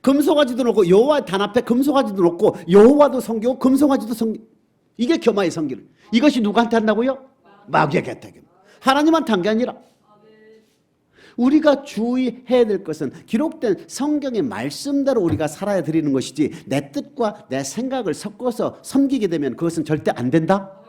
금송아지도 놓고 여호와 단 앞에 금송아지도 놓고 여호와도 섬기고 금송아지도 섬기고 이게 겸하의 섬기는 이것이 누구한테 한다고요? 마귀에게 했다. 하나님한테 한 게 아니라 우리가 주의해야 될 것은 기록된 성경의 말씀대로 우리가 살아야 드리는 것이지 내 뜻과 내 생각을 섞어서 섬기게 되면 그것은 절대 안 된다.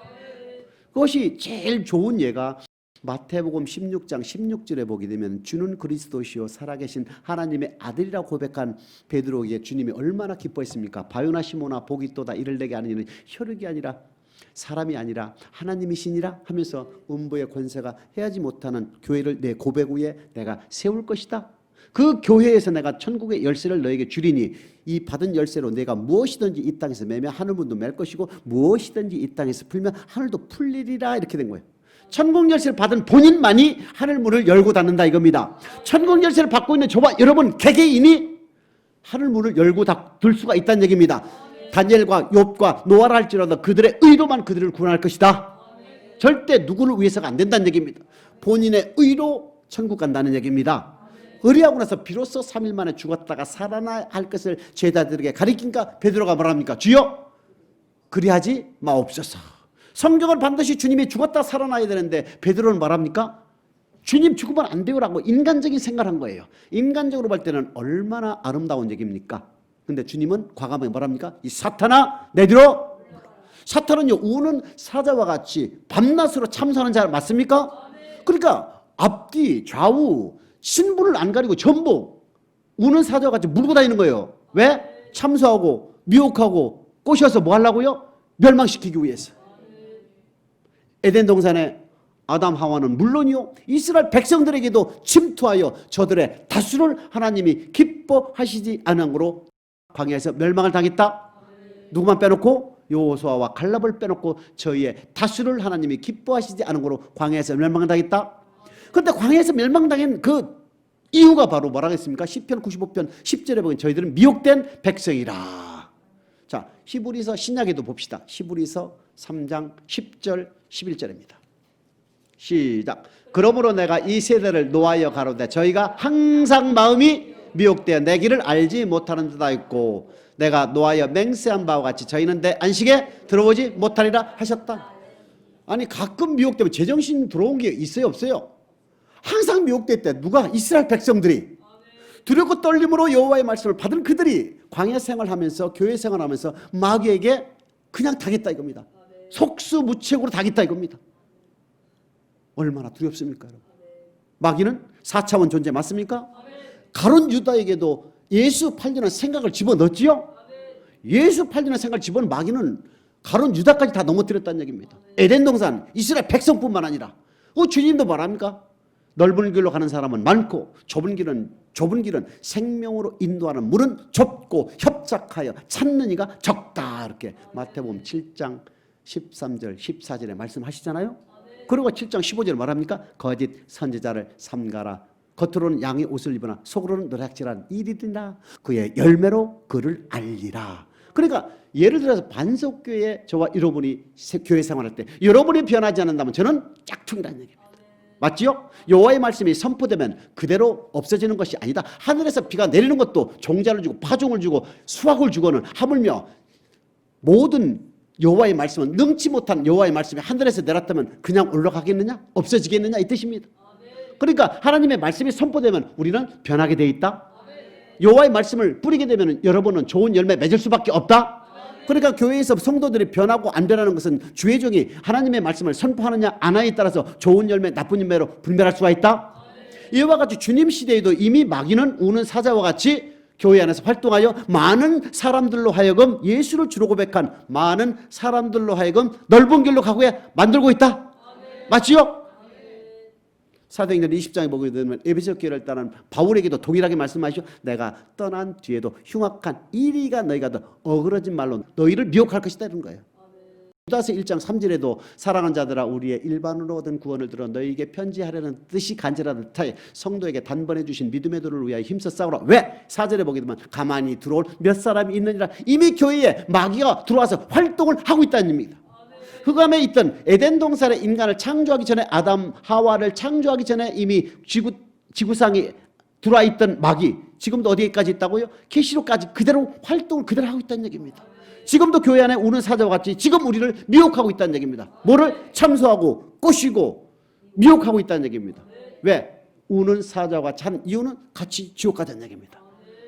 그것이 제일 좋은 예가 마태복음 16장 16절에 보게 되면 주는 그리스도시요 살아계신 하나님의 아들이라고 고백한 베드로에게 주님이 얼마나 기뻐했습니까? 바요나 시모나 복이 있도다 이를 내게 하는 이는 혈육이 아니라 사람이 아니라 하나님이시니라 하면서 음부의 권세가 해하지 못하는 교회를 내 고백 위에 내가 세울 것이다. 그 교회에서 내가 천국의 열쇠를 너에게 주리니 이 받은 열쇠로 내가 무엇이든지 이 땅에서 매면 하늘문도 맬 것이고 무엇이든지 이 땅에서 풀면 하늘도 풀리리라 이렇게 된 거예요. 천국 열쇠를 받은 본인만이 하늘문을 열고 닫는다 이겁니다. 천국 열쇠를 받고 있는 저와 여러분 개개인이 하늘문을 열고 닫을 수가 있다는 얘기입니다. 다니엘과 욥과 노아라 할지라도 그들의 의로만 그들을 구원할 것이다. 절대 누구를 위해서가 안 된다는 얘기입니다. 본인의 의로 천국 간다는 얘기입니다. 의리하고 나서 비로소 3일 만에 죽었다가 살아나야 할 것을 제자들에게 가리킨가 베드로가 뭐랍니까? 주여 그리하지 마옵소서. 성경은 반드시 주님이 죽었다 살아나야 되는데 베드로는 말합니까? 주님 죽으면 안 돼요라고 인간적인 생각을 한 거예요. 인간적으로 볼 때는 얼마나 아름다운 얘기입니까? 근데 주님은 과감하게 뭐랍니까? 이 사탄아 내들어. 사탄은요 우는 사자와 같이 밤낮으로 참소하는 자 맞습니까? 그러니까 앞뒤 좌우 신분을 안 가리고 전부 우는 사자와 같이 물고 다니는 거예요. 왜? 참소하고 미혹하고 꼬셔서 뭐 하려고요? 멸망시키기 위해서. 에덴 동산에 아담 하와는 물론이요 이스라엘 백성들에게도 침투하여 저들의 다수를 하나님이 기뻐하시지 않으므로 광야에서 멸망을 당했다. 누구만 빼놓고? 여호수아와 갈렙을 빼놓고 저희의 다수를 하나님이 기뻐하시지 않으므로 광야에서 멸망을 당했다. 그런데 광야에서 멸망당한 그 이유가 바로 뭐라고 했습니까? 시편 95편 10절에 보면 저희들은 미혹된 백성이라. 자, 히브리서 신약에도 봅시다. 히브리서 3장 10절 11절입니다. 시작. 그러므로 내가 이 세대를 노하여 가로되 저희가 항상 마음이 미혹되어 내 길을 알지 못하는 듯 하였고 내가 노하여 맹세한 바와 같이 저희는 내 안식에 들어오지 못하리라 하셨다. 아니 가끔 미혹되면 제정신 들어온 게 있어요 없어요? 항상 미혹됐대. 누가? 이스라엘 백성들이 두렵고 떨림으로 여호와의 말씀을 받은 그들이 광야 생활하면서 교회 생활하면서 마귀에게 그냥 당했다 이겁니다. 속수무책으로 당했다 이겁니다. 얼마나 두렵습니까? 여러분? 마귀는 4차원 존재 맞습니까? 가룟 유다에게도 예수 팔리는 생각을 집어넣었지요. 예수 팔리는 생각을 집어넣은 마귀는 가룟 유다까지 다 넘어뜨렸다는 얘기입니다. 에덴 동산 이스라엘 백성뿐만 아니라 주님도 말합니까? 넓은 길로 가는 사람은 많고 좁은 길은 생명으로 인도하는 문은 좁고 협착하여 찾는 이가 적다. 이렇게 마태복음 7장 13절 14절에 말씀하시잖아요. 그리고 7장 15절에 말합니까? 거짓 선지자를 삼가라. 겉으로는 양의 옷을 입으나 속으로는 노략질한 일이라 그의 열매로 그를 알리라. 그러니까 예를 들어서 반석교회 저와 여러분이 교회 생활할 때 여러분이 변하지 않는다면 저는 짝퉁이라는 얘기입니다. 맞지요? 여호와의 말씀이 선포되면 그대로 없어지는 것이 아니다. 하늘에서 비가 내리는 것도 종자를 주고 파종을 주고 수확을 주고는 하물며 모든 여호와의 말씀은 능치 못한 여호와의 말씀이 하늘에서 내렸다면 그냥 올라가겠느냐? 없어지겠느냐? 이 뜻입니다. 그러니까 하나님의 말씀이 선포되면 우리는 변하게 돼 있다. 여호와의 말씀을 뿌리게 되면 여러분은 좋은 열매 맺을 수밖에 없다. 그러니까 교회에서 성도들이 변하고 안 변하는 것은 주의 종이 하나님의 말씀을 선포하느냐 안 하느냐에 따라서 좋은 열매 나쁜 열매로 분별할 수가 있다. 이와 같이 주님 시대에도 이미 마귀는 우는 사자와 같이 교회 안에서 활동하여 많은 사람들로 하여금 예수를 주로 고백한 많은 사람들로 하여금 넓은 길로 가게 만들고 있다. 맞지요? 사도행전 20장에 보게 되면 에베소 교회를 떠난 바울에게도 동일하게 말씀하시죠. 내가 떠난 뒤에도 흉악한 이리가 너희가 더 어그러진 말로 너희를 미혹할 것이다 이런 거예요. 유다서 1장 3절에도 사랑하는 자들아 우리의 일반으로 얻은 구원을 들어 너희에게 편지하려는 뜻이 간절하다 듯하여 성도에게 단번에 주신 믿음의 도를 위하여 힘써 싸우라. 왜? 4절에 보게 되면 가만히 들어올 몇 사람이 있느니라. 이미 교회에 마귀가 들어와서 활동을 하고 있다는 얘기입니다. 흑암에 있던 에덴 동산의 인간을 창조하기 전에 아담 하와를 창조하기 전에 이미 지구상에 들어와 있던 마귀 지금도 어디까지 있다고요? 계시록까지 그대로 활동을 그대로 하고 있다는 얘기입니다. 지금도 교회 안에 우는 사자와 같이 지금 우리를 미혹하고 있다는 얘기입니다. 뭐를? 참소하고 꼬시고 미혹하고 있다는 얘기입니다. 왜? 우는 사자와 같이 한 이유는 같이 지옥 가자는 얘기입니다.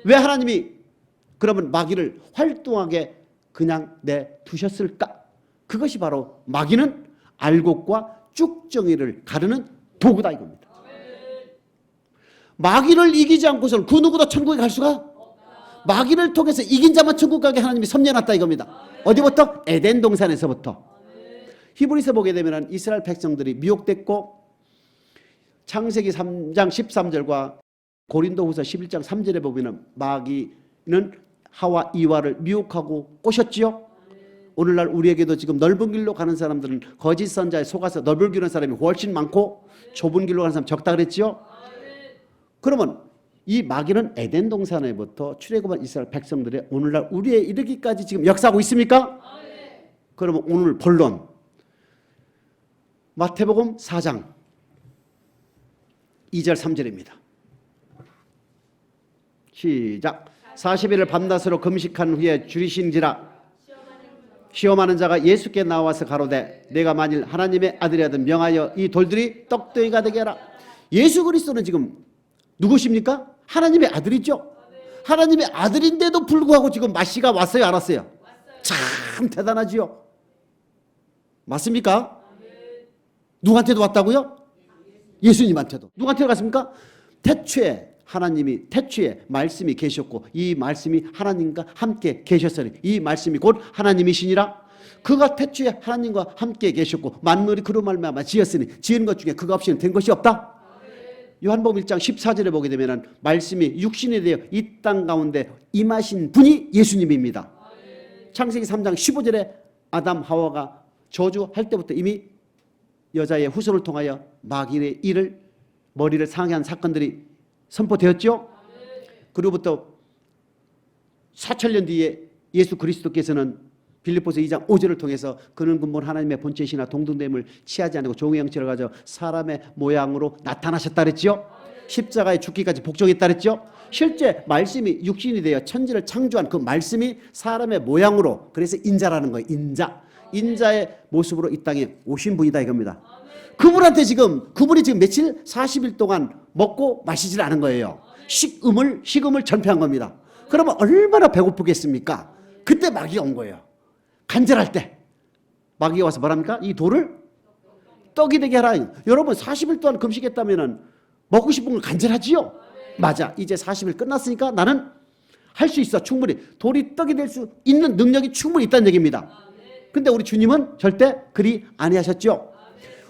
왜 하나님이 그러면 마귀를 활동하게 그냥 내두셨을까? 그것이 바로 마귀는 알곡과 쭉정이를 가르는 도구다 이겁니다. 마귀를 이기지 않고서는 그 누구도 천국에 갈 수가 마귀를 통해서 이긴 자만 천국 가게 하나님이 섭려놨다 이겁니다. 어디부터? 에덴 동산에서부터. 히브리서 보게 되면 이스라엘 백성들이 미혹됐고 창세기 3장 13절과 고린도후서 11장 3절에 보면 마귀는 하와 이와를 미혹하고 꼬셨지요. 오늘날 우리에게도 지금 넓은 길로 가는 사람들은 거짓 선자에 속아서 넓은 길로 가는 사람이 훨씬 많고 좁은 길로 가는 사람 적다 그랬지요. 그러면 이 마귀는 에덴 동산에부터 출애굽한 이스라엘 백성들의 오늘날 우리에 이르기까지 지금 역사하고 있습니까? 그러면 오늘 본론 마태복음 4장 2절 3절입니다. 시작. 40일을 밤낮으로 금식한 후에 줄이신지라 시험하는 자가 예수께 나와서 가로되 내가 만일 하나님의 아들이라든 명하여 이 돌들이 떡덩이가 되게 하라. 예수 그리스도는 지금 누구십니까? 하나님의 아들이죠. 하나님의 아들인데도 불구하고 지금 마시가 왔어요, 안 왔어요? 참 대단하지요. 맞습니까? 누구한테도 왔다고요? 예수님한테도. 누구한테 갔습니까? 태초에 하나님이 태초에 말씀이 계셨고 이 말씀이 하나님과 함께 계셨으니 이 말씀이 곧 하나님이시니라. 그가 태초에 하나님과 함께 계셨고 만물이 그로 말미암아 지었으니 지은 것 중에 그가 없이는 된 것이 없다. 요한복음 1장 14절에 보게 되면 말씀이 육신이 되어 이 땅 가운데 임하신 분이 예수님입니다. 창세기 3장 15절에 아담 하와가 저주할 때부터 이미 여자의 후손을 통하여 마귀의 일을 머리를 상해한 사건들이 선포되었죠. 그로부터 4,000년 뒤에 예수 그리스도께서는 빌립보서 2장 5절을 통해서 그는 근본 하나님의 본체시나 동등됨을 취하지 않고 종의 형체를 가져 사람의 모양으로 나타나셨다 그랬죠. 십자가에 죽기까지 복종했다 그랬죠. 실제 말씀이 육신이 되어 천지를 창조한 그 말씀이 사람의 모양으로, 그래서 인자라는 거예요. 인자의 모습으로 이 땅에 오신 분이다 이겁니다. 그분이 지금 며칠 40일 동안 먹고 마시질 않은 거예요. 식음을 전폐한 겁니다. 그러면 얼마나 배고프겠습니까? 그때 마귀가 온 거예요. 간절할 때 마귀가 와서 뭐랍니까? 이 돌을 떡이 되게 하라. 여러분 40일 동안 금식했다면 먹고 싶은 걸 간절하지요? 맞아. 이제 40일 끝났으니까 나는 할 수 있어. 충분히 돌이 떡이 될 수 있는 능력이 충분히 있다는 얘기입니다. 근데 우리 주님은 절대 그리 아니하셨죠.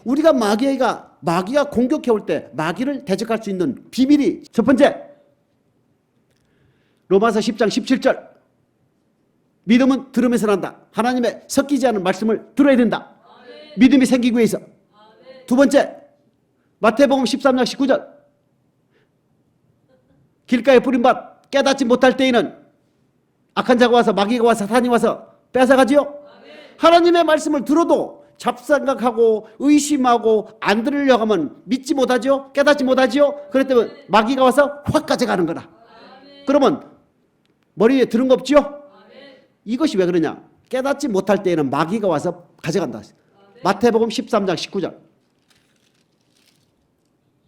우리가 마귀가 공격해 올 때 마귀를 대적할 수 있는 비밀이 첫 번째, 로마서 10장 17절. 믿음은 들으면서 난다. 하나님의 섞이지 않은 말씀을 들어야 된다. 믿음이 생기기 위해서. 두 번째, 마태복음 13장 19절. 길가에 뿌린 밭 깨닫지 못할 때에는 악한 자가 와서 마귀가 와서 사탄이 와서 뺏어가지요. 하나님의 말씀을 들어도 잡생각하고 의심하고 안 들으려고 하면 믿지 못하죠. 깨닫지 못하죠. 그럴 때면 마귀가 와서 확 가져가는 거다. 그러면 머리에 들은 거 없죠. 이것이 왜 그러냐? 깨닫지 못할 때에는 마귀가 와서 가져간다. 마태복음 13장 19절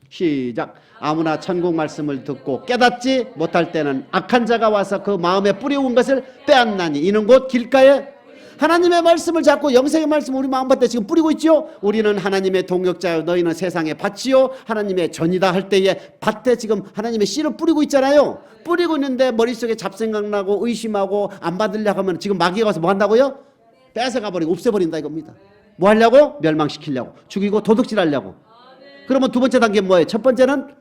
시작. 아무나 천국 말씀을 듣고 깨닫지 못할 때는 악한 자가 와서 그 마음에 뿌려온 것을 빼앗나니 이는 곧 길가에 하나님의 말씀을 잡고 영생의 말씀을 우리 마음밭에 지금 뿌리고 있죠. 우리는 하나님의 동역자요 너희는 세상의 밭이요 하나님의 전이다 할 때에 밭에 지금 하나님의 씨를 뿌리고 있잖아요. 뿌리고 있는데 머릿속에 잡생각나고 의심하고 안 받으려고 하면 지금 마귀가 와서 뭐 한다고요? 뺏어가버리고 없애버린다 이겁니다. 뭐 하려고? 멸망시키려고, 죽이고 도둑질하려고. 그러면 두 번째 단계는 뭐예요? 첫 번째는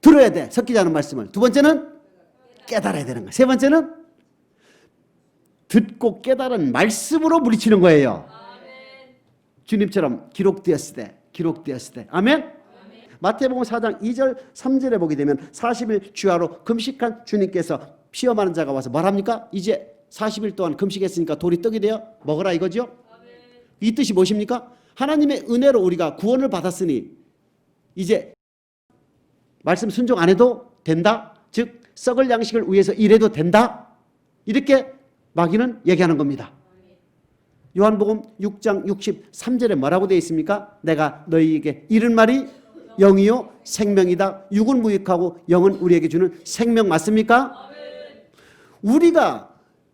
들어야 돼, 섞이지 않은 말씀을. 두 번째는 깨달아야 되는 거예요. 세 번째는 듣고 깨달은 말씀으로 물리치는 거예요. 주님처럼 기록되었을 때. 아멘? 마태복음 4장 2절 3절에 보게 되면 40일 주야로 금식한 주님께서 시험하는 자가 와서 뭐랍니까? 이제 40일 동안 금식했으니까 돌이 떡이 되어 먹으라 이거죠. 이 뜻이 무엇입니까? 하나님의 은혜로 우리가 구원을 받았으니 이제 말씀 순종 안 해도 된다. 즉 썩을 양식을 위해서 일해도 된다. 이렇게 마귀는 얘기하는 겁니다. 요한복음 6장 63절에 뭐라고 되어 있습니까? 내가 너희에게 이른 말이 영이요 생명이다. 육은 무익하고 영은 우리에게 주는 생명 맞습니까? 우리가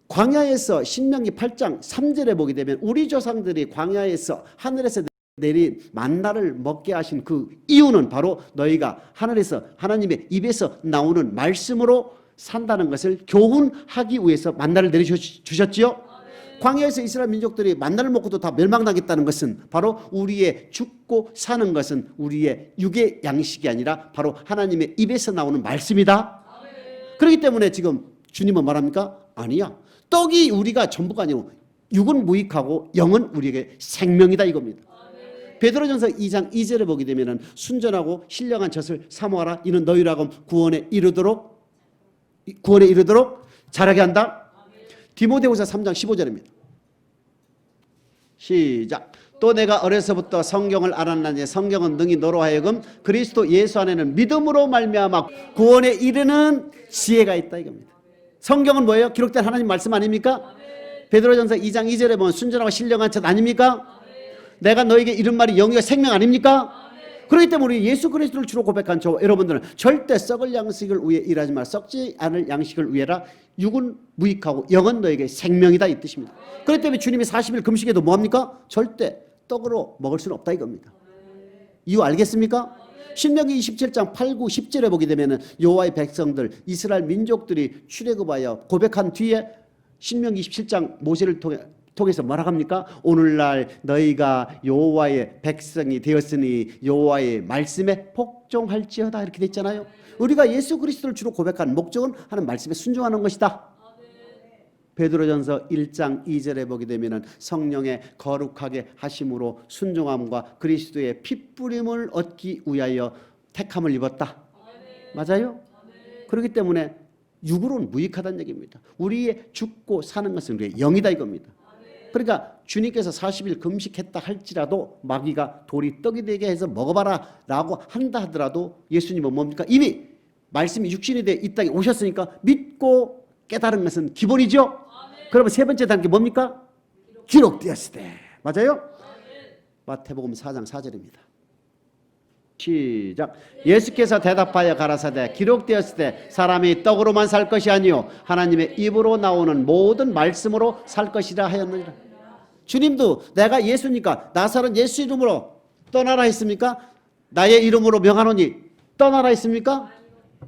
광야에서 신명기 8장 3절에 보게 되면 우리 조상들이 광야에서 하늘에서 내린 만나를 먹게 하신 그 이유는 바로 너희가 하늘에서 하나님의 입에서 나오는 말씀으로 산다는 것을 교훈하기 위해서 만나를 내려주셨지요. 광야에서 이스라엘 민족들이 만나를 먹고도 다 멸망당했다는 것은 바로 우리의 죽고 사는 것은 우리의 육의 양식이 아니라 바로 하나님의 입에서 나오는 말씀이다. 그렇기 때문에 지금 주님은 말합니까? 아니야. 떡이 우리가 전부가 아니고 육은 무익하고 영은 우리에게 생명이다 이겁니다. 베드로전서 2장 2절에 보게 되면 순전하고 신령한 젖을 사모하라. 이는 너희라고 구원에 이르도록 자라게 한다. 디모데후서 3장 15절입니다. 시작. 또 내가 어려서부터 성경을 알았나니 성경은 능히 너로 하여금 그리스도 예수 안에는 믿음으로 말미암아 구원에 이르는 지혜가 있다 이겁니다. 성경은 뭐예요? 기록된 하나님 말씀 아닙니까? 베드로전서 2장 2절에 보면 순전하고 신령한 첫 아닙니까? 내가 너에게 이른 말이 영이요 생명 아닙니까? 그렇기 때문에 우리 예수 그리스도를 주로 고백한 저 여러분들은 절대 썩을 양식을 위해 일하지 마라. 썩지 않을 양식을 위해라. 육은 무익하고 영은 너에게 생명이다 이 뜻입니다. 그렇기 때문에 주님이 40일 금식에도 뭐합니까? 절대 떡으로 먹을 수는 없다 이겁니다. 이유 알겠습니까? 신명기 27장 8, 9, 10절에 보게 되면 여호와의 백성들 이스라엘 민족들이 출애굽하여 고백한 뒤에 신명기 27장 모세를 통해서 뭐라 합니까? 오늘날 너희가 여호와의 백성이 되었으니 여호와의 말씀에 복종할지어다 이렇게 됐잖아요. 우리가 예수 그리스도를 주로 고백하는 목적은 하는 말씀에 순종하는 것이다. 베드로전서 1장 2절에 보게 되면 성령의 거룩하게 하심으로 순종함과 그리스도의 핏뿌림을 얻기 위하여 택함을 입었다. 맞아요? 그렇기 때문에 육으로는 무익하다는 얘기입니다. 우리의 죽고 사는 것은 우리의 영이다 이겁니다. 그러니까 주님께서 40일 금식했다 할지라도 마귀가 돌이 떡이 되게 해서 먹어봐라 라고 한다 하더라도 예수님은 뭡니까? 이미 말씀이 육신이 돼 이 땅에 오셨으니까 믿고 깨달은 것은 기본이죠. 그러면 세 번째 단계 뭡니까? 기록되었을 때. 맞아요? 마태복음 4장 4절입니다. 시작. 예수께서 대답하여 가라사대 기록되었을 때 사람이 떡으로만 살 것이 아니요 하나님의 입으로 나오는 모든 말씀으로 살 것이라 하였느니라. 주님도 내가 예수니까 나사렛 예수 이름으로 떠나라 했습니까? 나의 이름으로 명하노니 떠나라 했습니까?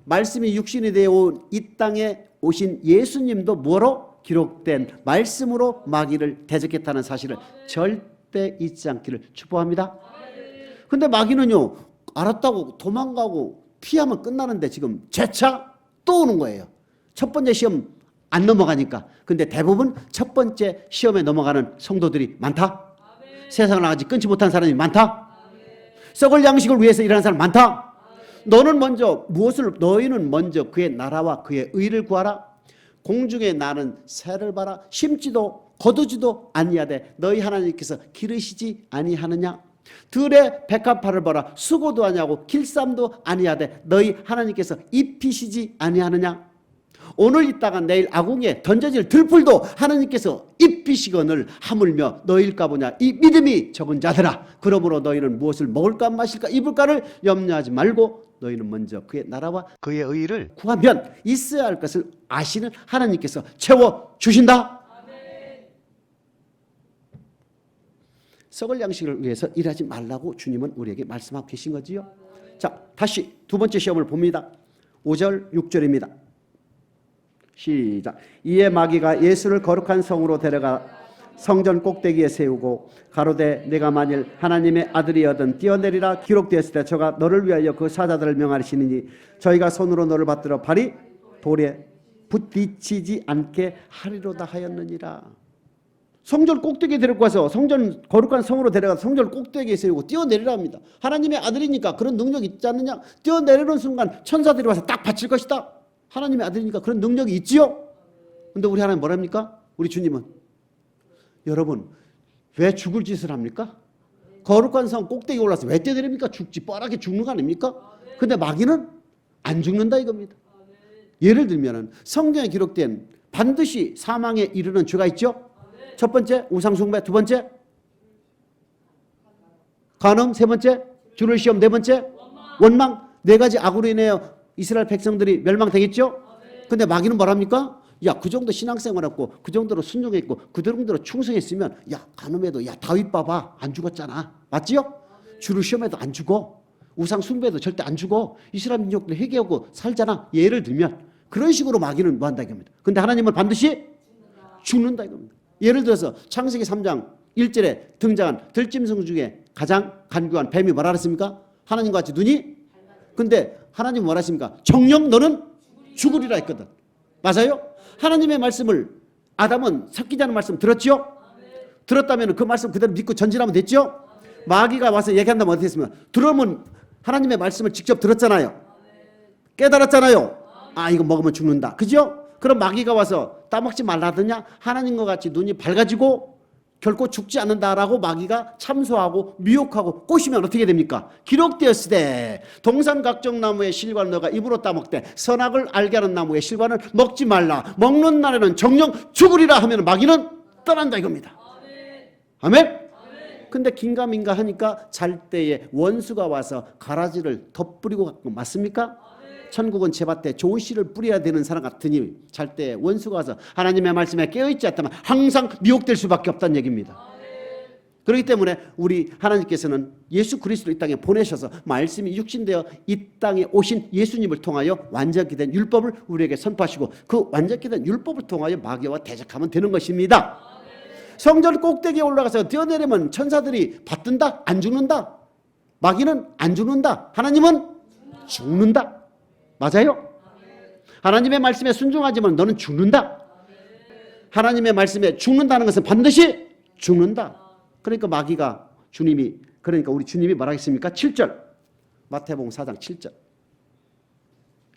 말씀이 육신이 되어 온 이 땅에 오신 예수님도 뭐로? 기록된 말씀으로 마귀를 대적했다는 사실을 절대 잊지 않기를 축복합니다. 근데 마귀는요 알았다고 도망가고 피하면 끝나는데 지금 재차 또 오는 거예요. 첫 번째 시험 안 넘어가니까. 근데 대부분 첫 번째 시험에 넘어가는 성도들이 많다. 세상을 아직 끊지 못한 사람이 많다. 썩을 양식을 위해서 일하는 사람 많다. 너희는 먼저 그의 나라와 그의 의를 구하라. 공중에 나는 새를 봐라. 심지도 거두지도 아니하되 너희 하나님께서 기르시지 아니하느냐. 들의 백합화를 봐라. 수고도 아니하고 길쌈도 아니하되 너희 하나님께서 입히시지 아니하느냐. 오늘 있다가 내일 아궁이에 던져질 들풀도 하나님께서 입히시거늘 하물며 너희일까 보냐. 이 믿음이 적은 자들아. 그러므로 너희는 무엇을 먹을까 마실까 입을까를 염려하지 말고 너희는 먼저 그의 나라와 그의 의를 구하면 있어야 할 것을 아시는 하나님께서 채워주신다. 썩을 양식을 위해서 일하지 말라고 주님은 우리에게 말씀하고 계신 거지요. 자, 다시 두 번째 시험을 봅니다. 5절 6절입니다. 시작. 이에 마귀가 예수를 거룩한 성으로 데려가 성전 꼭대기에 세우고 가로되 내가 만일 하나님의 아들이여든 뛰어내리라. 기록되었을 때 저가 너를 위하여 그 사자들을 명하시니 저희가 손으로 너를 받들어 발이 돌에 부딪히지 않게 하리로다 하였느니라. 성전 꼭대기에 데리고 가서 성전 거룩한 성으로 데려가서 성전 꼭대기에 세우고 뛰어내리라 합니다. 하나님의 아들이니까 그런 능력이 있지 않느냐. 뛰어내리는 순간 천사들이 와서 딱 받칠 것이다. 하나님의 아들이니까 그런 능력이 있지요. 근데 우리 하나님 뭐랍니까? 우리 주님은 여러분 왜 죽을 짓을 합니까? 거룩한 성 꼭대기에 올라서 왜 뛰어내립니까? 죽지 뻔하게 죽는 거 아닙니까? 근데 마귀는 안 죽는다 이겁니다. 예를 들면 성경에 기록된 반드시 사망에 이르는 죄가 있죠. 첫 번째 우상숭배, 두 번째 간음, 세 번째 주를 시험, 네 번째 원망. 네 가지 악으로 인하여 이스라엘 백성들이 멸망되겠죠. 근데 마귀는 뭐랍니까? 야, 그 정도 신앙생활했고 그 정도로 순종했고 그 정도로 충성했으면 야, 간음해도 야 다윗 봐봐 안 죽었잖아. 맞지요? 주를 시험해도 안 죽어. 우상 숭배도 절대 안 죽어. 이스라엘 민족들 회개하고 살잖아. 예를 들면 그런 식으로 마귀는 뭐 한다 이겁니다. 근데 하나님은 반드시 죽는다 이겁니다. 예를 들어서 창세기 3장 1절에 등장한 들짐승 중에 가장 간교한 뱀이 뭐라 그랬습니까? 하나님과 같이 눈이. 근데 하나님 뭐라 했습니까? 정녕 너는 죽으리라 했거든. 맞아요? 하나님의 말씀을 아담은 섞이지 않은 말씀 들었죠? 들었다면 그 말씀 그대로 믿고 전진하면 됐죠? 마귀가 와서 얘기한다면 어떻게 했습니까? 들으면 하나님의 말씀을 직접 들었잖아요. 깨달았잖아요. 아, 이거 먹으면 죽는다. 그죠? 그럼 마귀가 와서 따먹지 말라 하더냐? 하나님과 같이 눈이 밝아지고 결코 죽지 않는다라고 마귀가 참소하고 미혹하고 꼬시면 어떻게 됩니까? 기록되었으되 동산각종나무의 실과는 너가 입으로 따먹되 선악을 알게 하는 나무의 실과는 먹지 말라. 먹는 날에는 정령 죽으리라 하면 마귀는 떠난다 이겁니다. 아멘. 근데 긴가민가 하니까 잘 때에 원수가 와서 가라지를 덧뿌리고 갔고 맞습니까? 천국은 제밭에 좋은 씨를 뿌려야 되는 사람 같으니 잘 때 원수가 와서 하나님의 말씀에 깨어있지 않다면 항상 미혹될 수밖에 없다는 얘기입니다. 그렇기 때문에 우리 하나님께서는 예수 그리스도를 이 땅에 보내셔서 말씀이 육신되어 이 땅에 오신 예수님을 통하여 완전히 된 율법을 우리에게 선포하시고 그 완전히 된 율법을 통하여 마귀와 대적하면 되는 것입니다. 성전 꼭대기에 올라가서 뛰어내리면 천사들이 받든다? 안 죽는다? 마귀는 안 죽는다. 하나님은 죽는다. 맞아요? 하나님의 말씀에 순종하지만 너는 죽는다. 하나님의 말씀에 죽는다는 것은 반드시 죽는다. 그러니까 마귀가 그러니까 우리 주님이 뭐라 했습니까? 7절 마태복음 4장 7절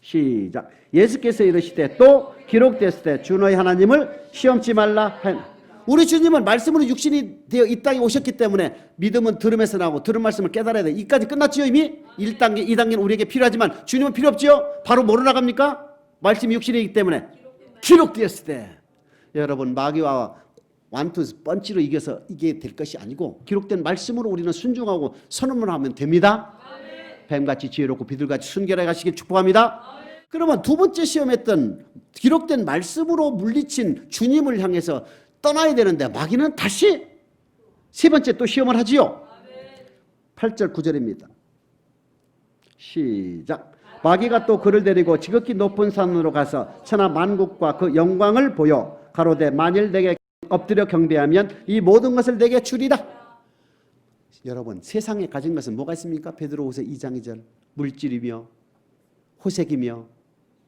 시작. 예수께서 이르시되 또 기록됐을 때 주 너희 하나님을 시험치 말라 하였나니. 우리 주님은 말씀으로 육신이 되어 이 땅에 오셨기 때문에 믿음은 들음에서 나오고 들은 말씀을 깨달아야 돼. 이까지 끝났지요 이미? 1단계 2단계는 우리에게 필요하지만 주님은 필요 없지요? 바로 뭐로 나갑니까? 말씀이 육신이기 때문에 기록되었을 때. 여러분 마귀와 완투 펀치로 이겨서 이게 될 것이 아니고 기록된 말씀으로 우리는 순종하고 선언을 하면 됩니다. 뱀같이 지혜롭고 비둘같이 순결해 가시길 축복합니다. 그러면 두 번째 시험했던 기록된 말씀으로 물리친 주님을 향해서 떠나야 되는데 마귀는 다시 세 번째 또 시험을 하지요. 8절 9절입니다. 시작. 마귀가 또 그를 데리고 지극히 높은 산으로 가서 천하 만국과 그 영광을 보여 가로되 만일 내게 엎드려 경배하면 이 모든 것을 내게 주리라. 여러분 세상에 가진 것은 뭐가 있습니까? 베드로후서 2장 2절 물질이며 호색이며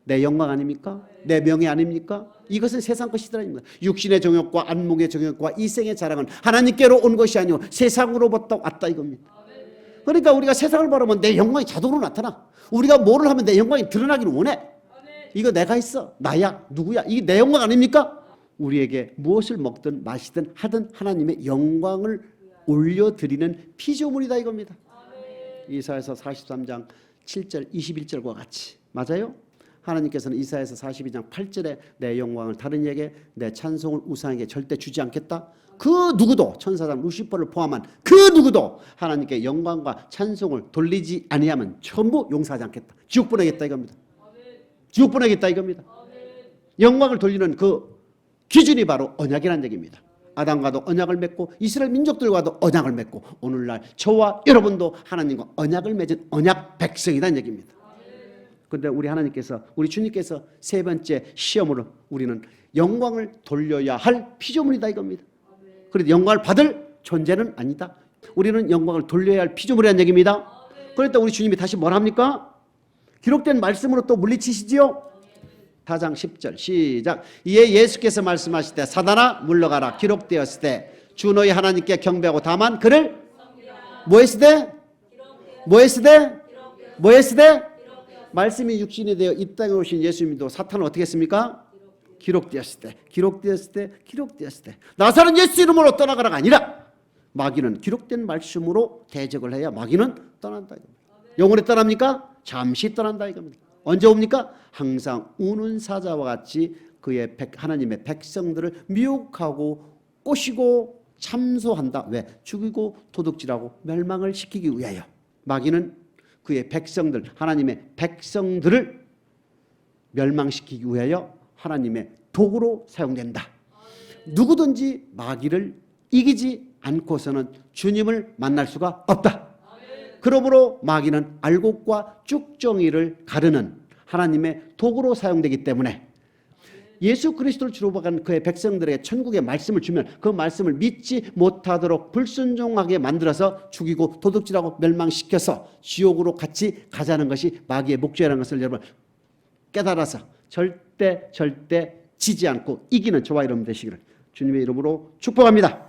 내 영광 아닙니까? 내 명예 아닙니까? 이것은 세상 것이더라. 육신의 정욕과 안목의 정욕과 이생의 자랑은 하나님께로 온 것이 아니오 세상으로부터 왔다 이겁니다. 그러니까 우리가 세상을 바라보면 내 영광이 자동으로 나타나. 우리가 뭐를 하면 내 영광이 드러나기를 원해. 이거 내가 있어. 나야. 누구야. 이게 내 영광 아닙니까? 우리에게 무엇을 먹든 마시든 하든 하나님의 영광을 올려드리는 피조물이다 이겁니다. 이사야서 43장 7절 21절과 같이 맞아요? 하나님께서는 이사야서 42장 8절에 내 영광을 다른 이에게 내 찬송을 우상에게 절대 주지 않겠다. 그 누구도 천사장 루시퍼를 포함한 그 누구도 하나님께 영광과 찬송을 돌리지 아니하면 전부 용서하지 않겠다. 지옥 보내겠다 이겁니다. 지옥 보내겠다 이겁니다. 영광을 돌리는 그 기준이 바로 언약이라는 얘기입니다. 아담과도 언약을 맺고 이스라엘 민족들과도 언약을 맺고 오늘날 저와 여러분도 하나님과 언약을 맺은 언약 백성이라는 얘기입니다. 그런데 우리 하나님께서 우리 주님께서 세 번째 시험으로 우리는 영광을 돌려야 할 피조물이다 이겁니다. 그래도 영광을 받을 존재는 아니다. 우리는 영광을 돌려야 할 피조물이라는 얘기입니다. 그랬다 우리 주님이 다시 뭘 합니까? 기록된 말씀으로 또 물리치시지요. 4장 10절 시작. 이에 예수께서 말씀하실 때 사단아 물러가라 기록되었을 때 주 너희 하나님께 경배하고 다만 그를 뭐 했을 때? 뭐 했을 때? 뭐 했을 때? 말씀이 육신이 되어 이 땅에 오신 예수님도 사탄은 어떻게 했습니까? 기록되었을 때, 기록되었을 때, 기록되었을 때. 나사는 예수 이름으로 떠나가라가 아니라 마귀는 기록된 말씀으로 대적을 해야 마귀는 떠난다 이겁니다. 영원히 떠납니까? 잠시 떠난다 이겁니다. 언제 옵니까? 항상 우는 사자와 같이 그의 하나님의 백성들을 미혹하고 꼬시고 참소한다. 왜? 죽이고 도둑질하고 멸망을 시키기 위하여. 마귀는 그의 백성들, 하나님의 백성들을 멸망시키기 위하여 하나님의 도구로 사용된다. 누구든지 마귀를 이기지 않고서는 주님을 만날 수가 없다. 그러므로 마귀는 알곡과 쭉정이를 가르는 하나님의 도구로 사용되기 때문에 예수 그리스도를 주로 박은 그의 백성들에게 천국의 말씀을 주면 그 말씀을 믿지 못하도록 불순종하게 만들어서 죽이고 도둑질하고 멸망시켜서 지옥으로 같이 가자는 것이 마귀의 목적이라는 것을 여러분 깨달아서 절대 지지 않고 이기는 저와 여러분 되시기를 주님의 이름으로 축복합니다.